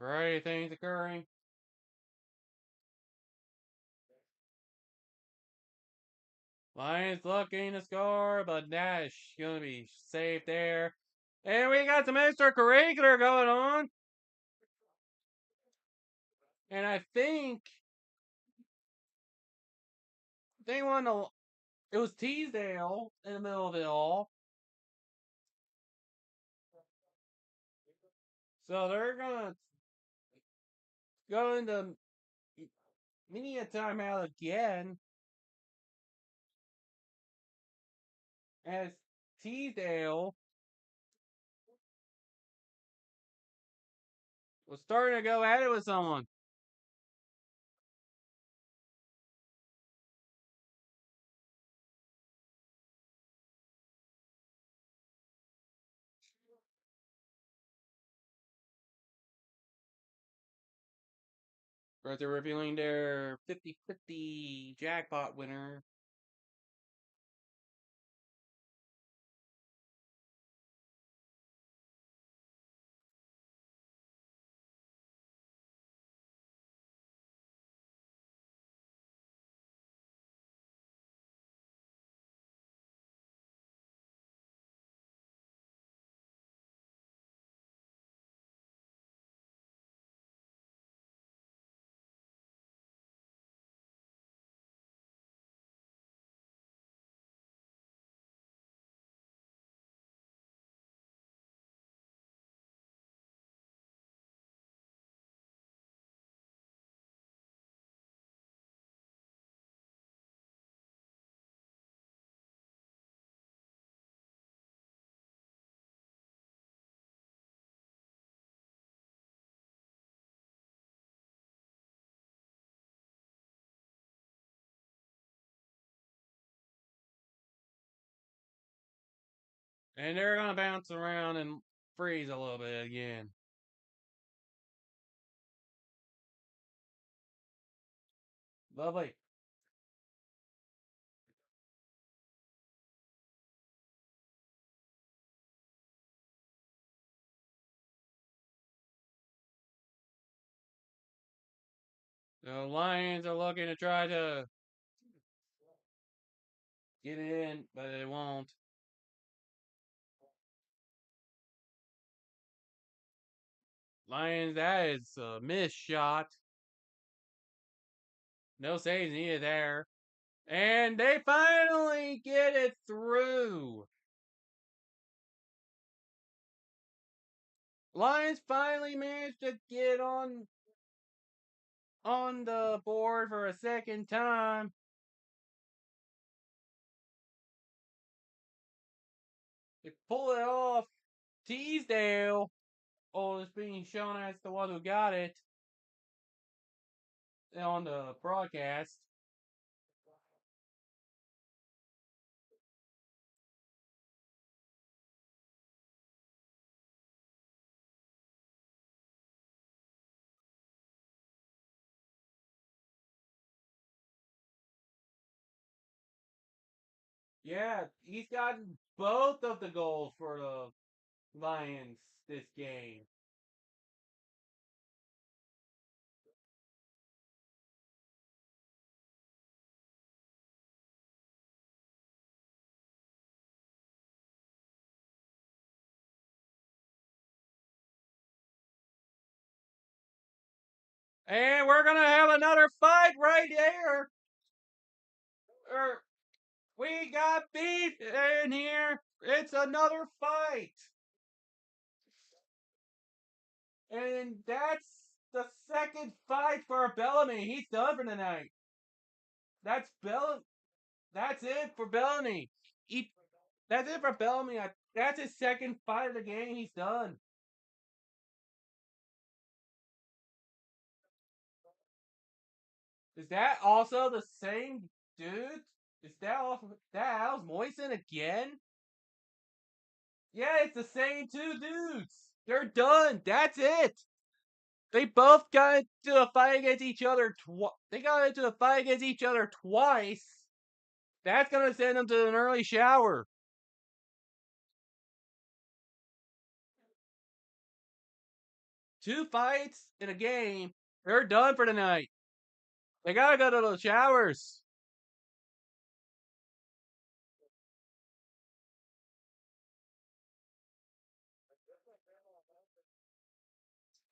Variety of things occurring. Lions looking to score, but Nash gonna be safe there. And we got some extracurricular going on. And I think they won the. It was Teasdale in the middle of it all. So they're gonna go into mini a timeout again as Teasdale was starting to go at it with someone. But they're revealing their 50-50 jackpot winner. And they're gonna bounce around and freeze a little bit again. Lovely. The Lions are looking to try to get in, but they won't. Lions, that is a missed shot. No saves needed there. And they finally get it through. Lions finally managed to get on the board for a second time. They pull it off. Teasdale is being shown as the one who got it on the broadcast. Yeah, he's gotten both of the goals for the Lions this game. And we're gonna have another fight right there. Er, we got beef in here. It's another fight. And that's the second fight for Bellamy. He's done for the night. That's Bell. That's it for Bellamy. That's it for Bellamy. That's his second fight of the game. He's done. Is that also the same dude? Is that also that Al's Moisen again? Yeah, it's the same two dudes. They're done. That's it. They both got into a fight against each other. They got into a fight against each other twice. That's gonna send them to an early shower. Two fights in a game. They're done for the night. They gotta go to the showers.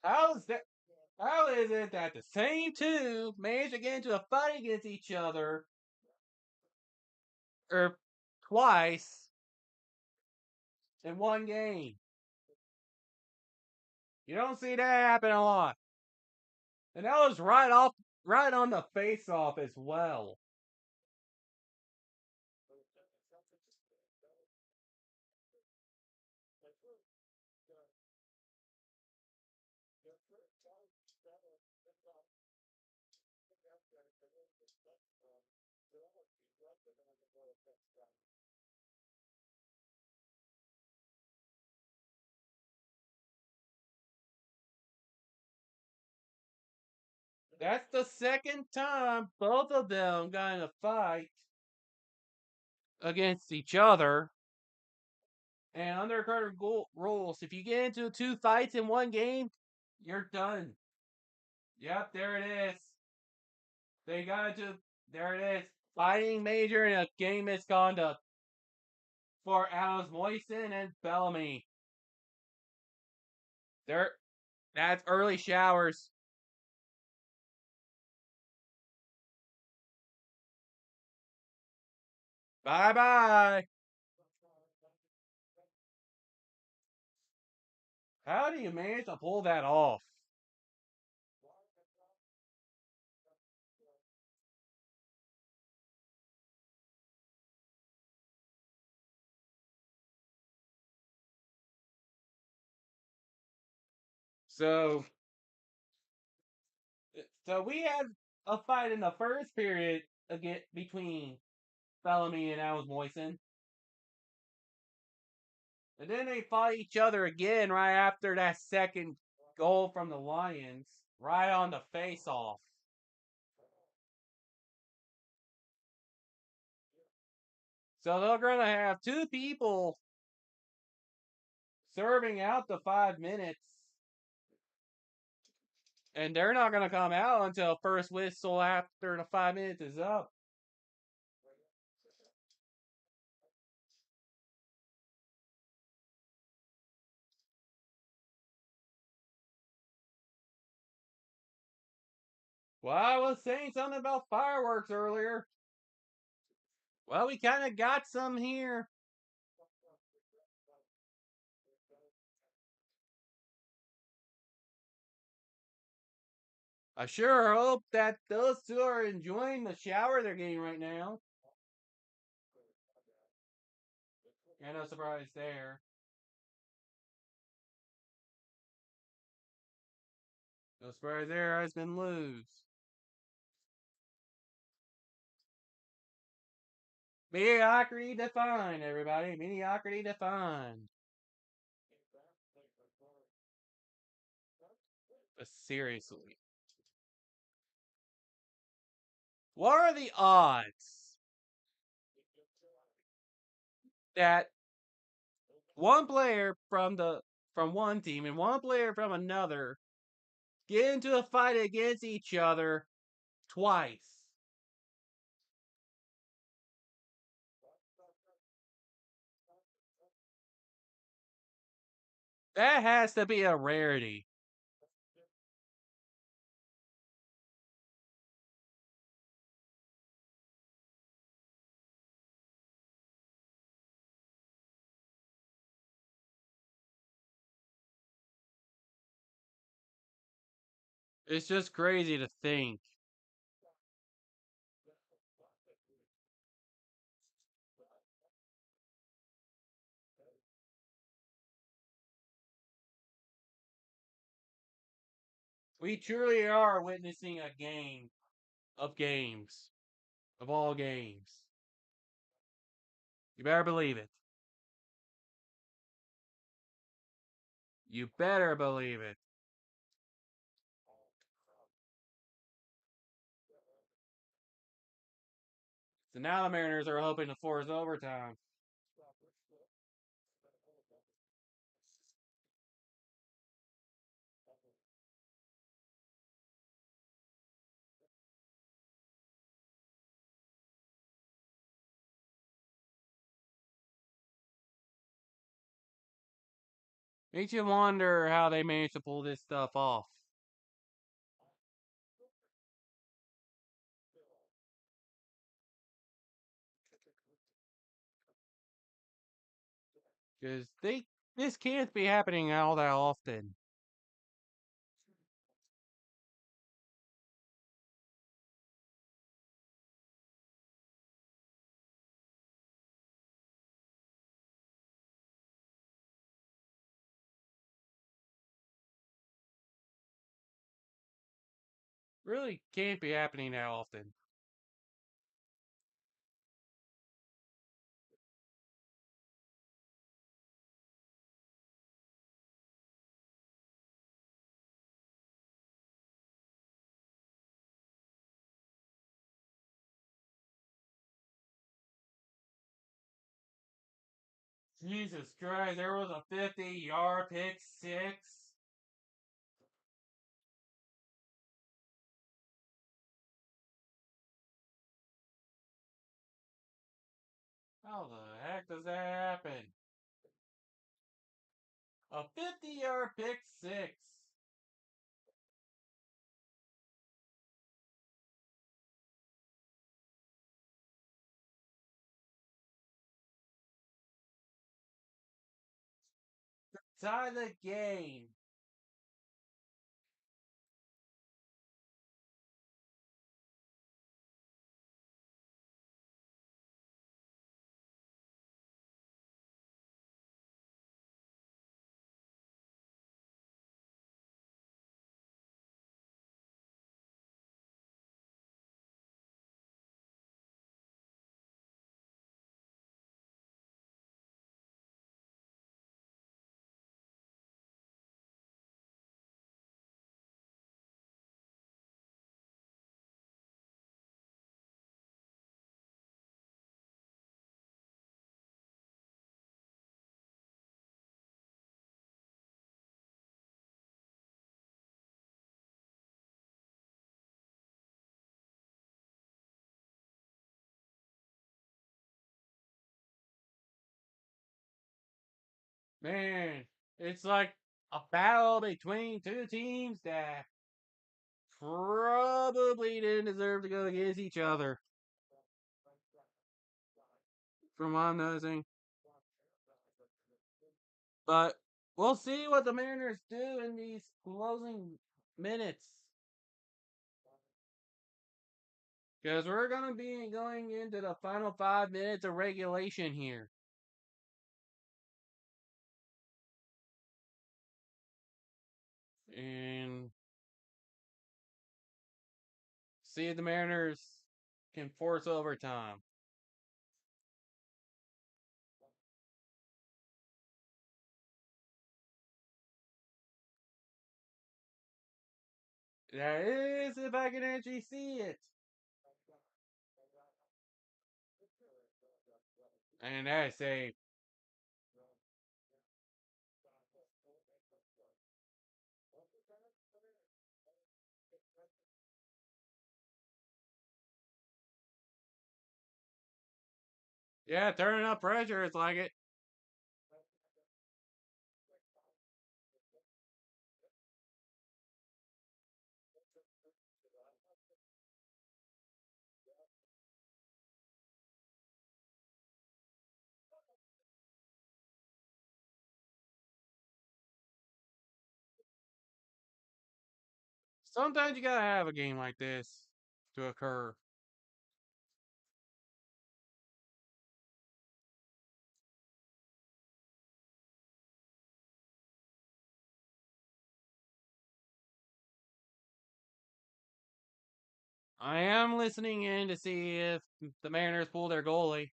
How is that? How is it that the same two managed to get into a fight against each other, or twice in one game? You don't see that happen a lot. And that was right on the face off as well. That's the second time both of them got in a fight against each other. And under current rules, if you get into two fights in one game, you're done. Yep, there it is. They got into there it is. Fighting major in a game misconduct for Alice Moisten and Bellamy. There, that's early showers. Bye bye. How do you manage to pull that off? So, so we had a fight in the first period again between Bellamy and Alice Moisten. And then they fought each other again right after that second goal from the Lions, right on the face off. So they're going to have two people serving out the 5 minutes, and they're not going to come out until first whistle after the 5 minutes is up. Well, I was saying something about fireworks earlier. Well, we kind of got some here. I sure hope that those two are enjoying the shower they're getting right now. Yeah, no surprise there. No surprise there, husband lose. Mediocrity defined, everybody. Mediocrity defined. But seriously, what are the odds that one player from one team and one player from another get into a fight against each other twice? That has to be a rarity. It's just crazy to think. We truly are witnessing a game of games, of all games. You better believe it. You better believe it. So now the Mariners are hoping to force overtime. Makes you wonder how they managed to pull this stuff off. Because this can't be happening all that often. Really can't be happening that often. Jesus Christ, there was a 50-yard pick six. How the heck does that happen? A 50-yard pick six. Tie the game. Man, it's like a battle between two teams that probably didn't deserve to go against each other. from what I'm noticing. But we'll see what the Mariners do in these closing minutes. Because we're going to be going into the final 5 minutes of regulation here. And see if the Mariners can force overtime. That is if I can actually see it. And that's safe. Yeah, turning up pressure, it's like it. Sometimes you gotta have a game like this to occur. I am listening in to see if the Mariners pull their goalie.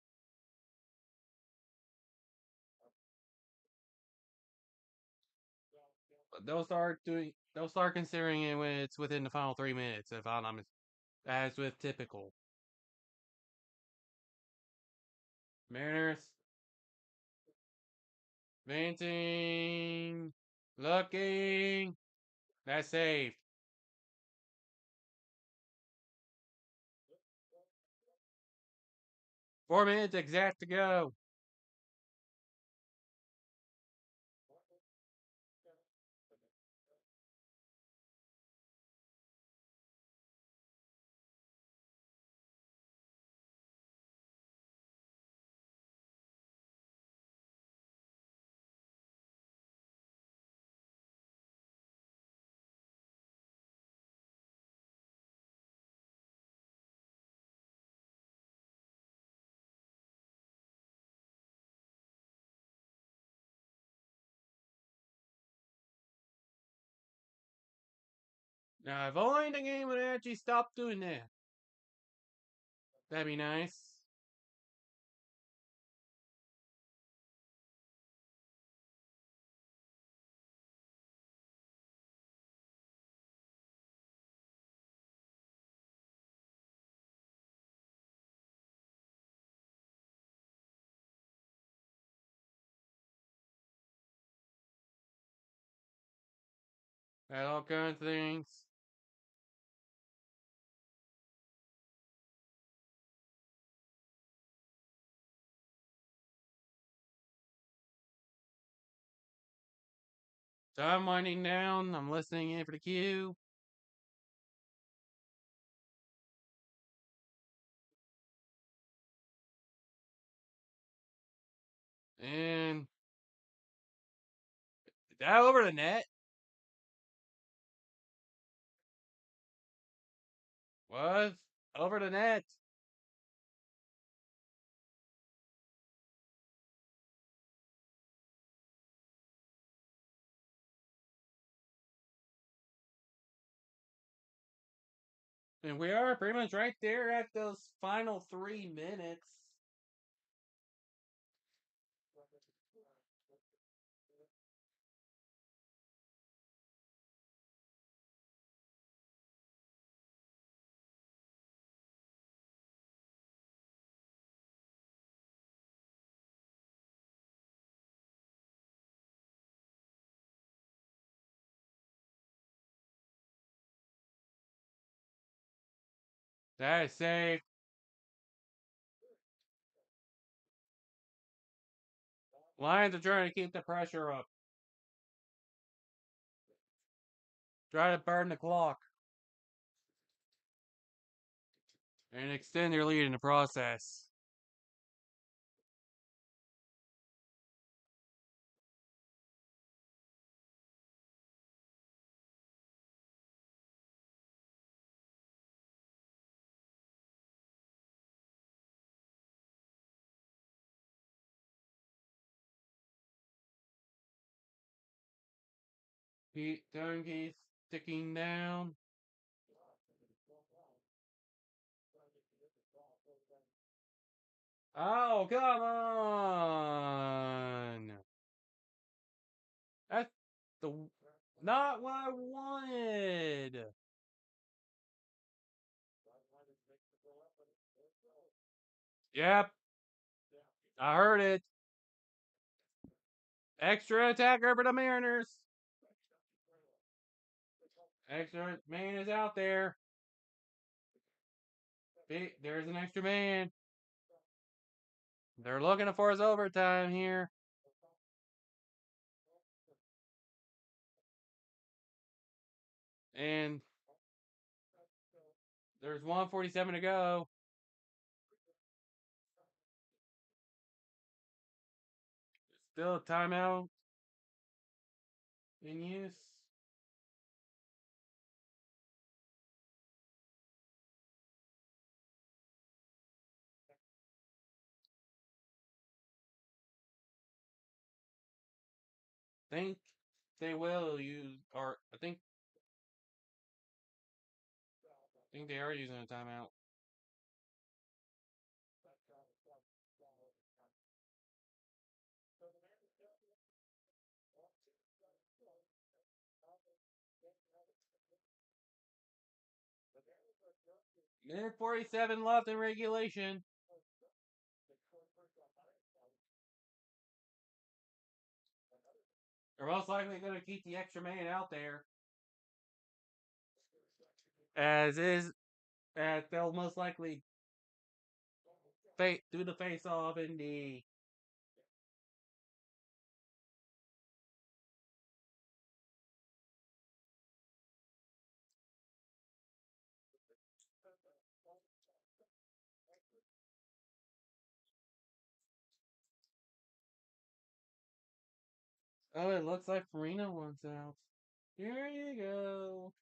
But they'll start considering it when it's within the final 3 minutes, if I'm not as with typical. Mariners venting, looking. That's safe. 4 minutes exact to go. Now, if only the game would actually stop doing that. That'd be nice. Had all kinds of things. So I'm winding down. I'm listening in for the cue. And that over the net was over the net. And we are pretty much right there at those final 3 minutes. That is safe. Lions are trying to keep the pressure up. Try to burn the clock. And extend their lead in the process. Turnkey's ticking down. Oh, come on! That's the not what I wanted. Yep, I heard it. Extra attacker for the Mariners. Extra man is out there. There's an extra man. They're looking for his overtime here. And there's 147 to go. Still a timeout in use. Think they will use, or I think they are using a timeout. Minute 47 left in regulation. They're most likely going to keep the extra man out there. As they'll most likely do the face off in the. Oh, it looks like Farina wants out. Here you go.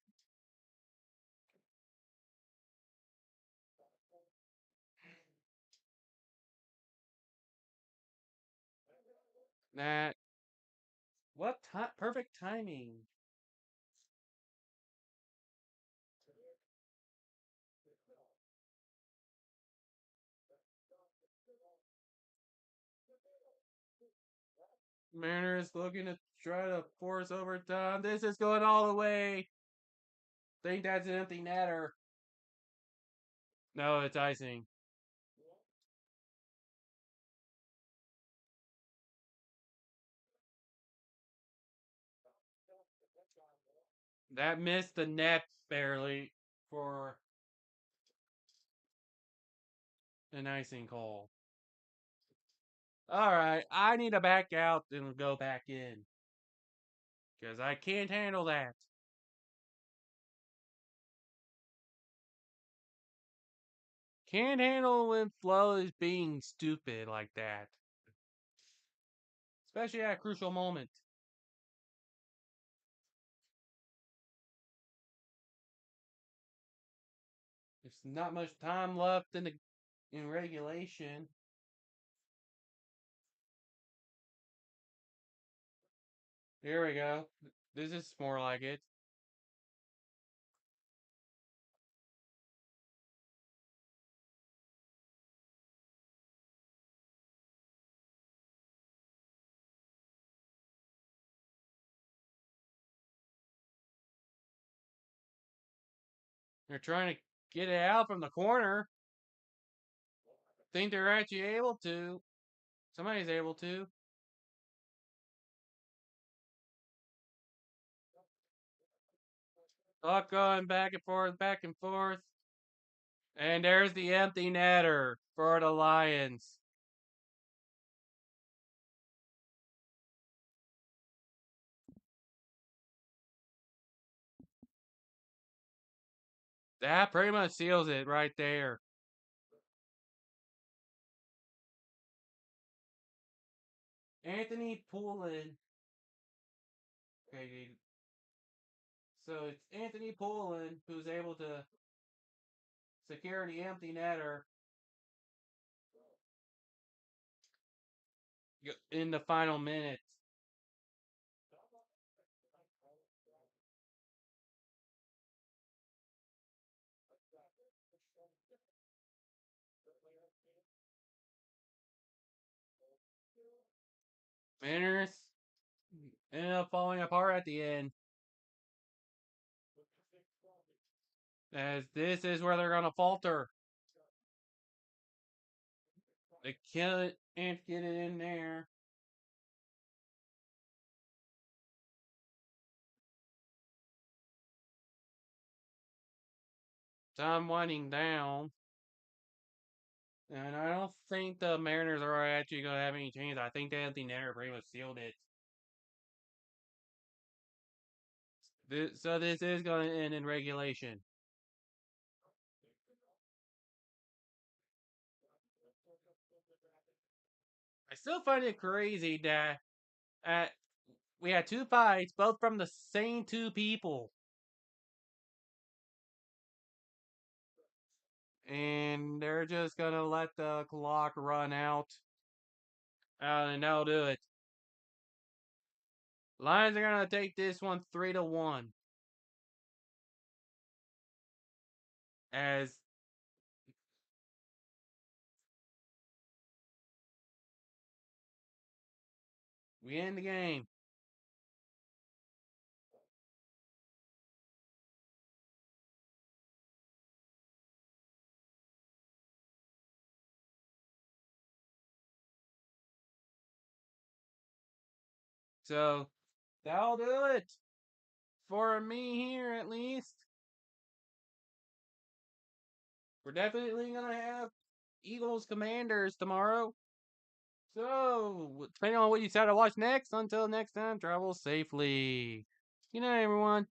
That. What perfect timing. Mariners looking to try to force overtime. This is going all the way. Think that's an empty netter. No, it's icing. That missed the net barely for an icing call. All right, I need to back out and go back in because I can't handle that. Can't handle when Flo is being stupid like that, especially at a crucial moment. There's not much time left in regulation. Here we go. This is more like it. They're trying to get it out from the corner. Think they're actually able to. Somebody's able to. Clock going back and forth, back and forth. And there's the empty netter for the Lions. That pretty much seals it right there. Anthony Poulin. Okay, so it's Anthony Poulin who's able to secure the empty netter in the final minutes. Mariners ended up falling apart at the end. As this is where they're gonna falter. They can't get it in there. Time winding down. And I don't think the Mariners are actually going to have any chance. I think they have the Netter pretty much sealed it. So this is going to end in regulation. I still find it crazy that we had two fights, both from the same two people. And they're just going to let the clock run out. And that'll do it. Lions are going to take this one 3-1. As we end the game. So that'll do it. For me here, at least. We're definitely going to have Eagles Commanders tomorrow. So, depending on what you decide to watch next, until next time, travel safely. Good night, everyone.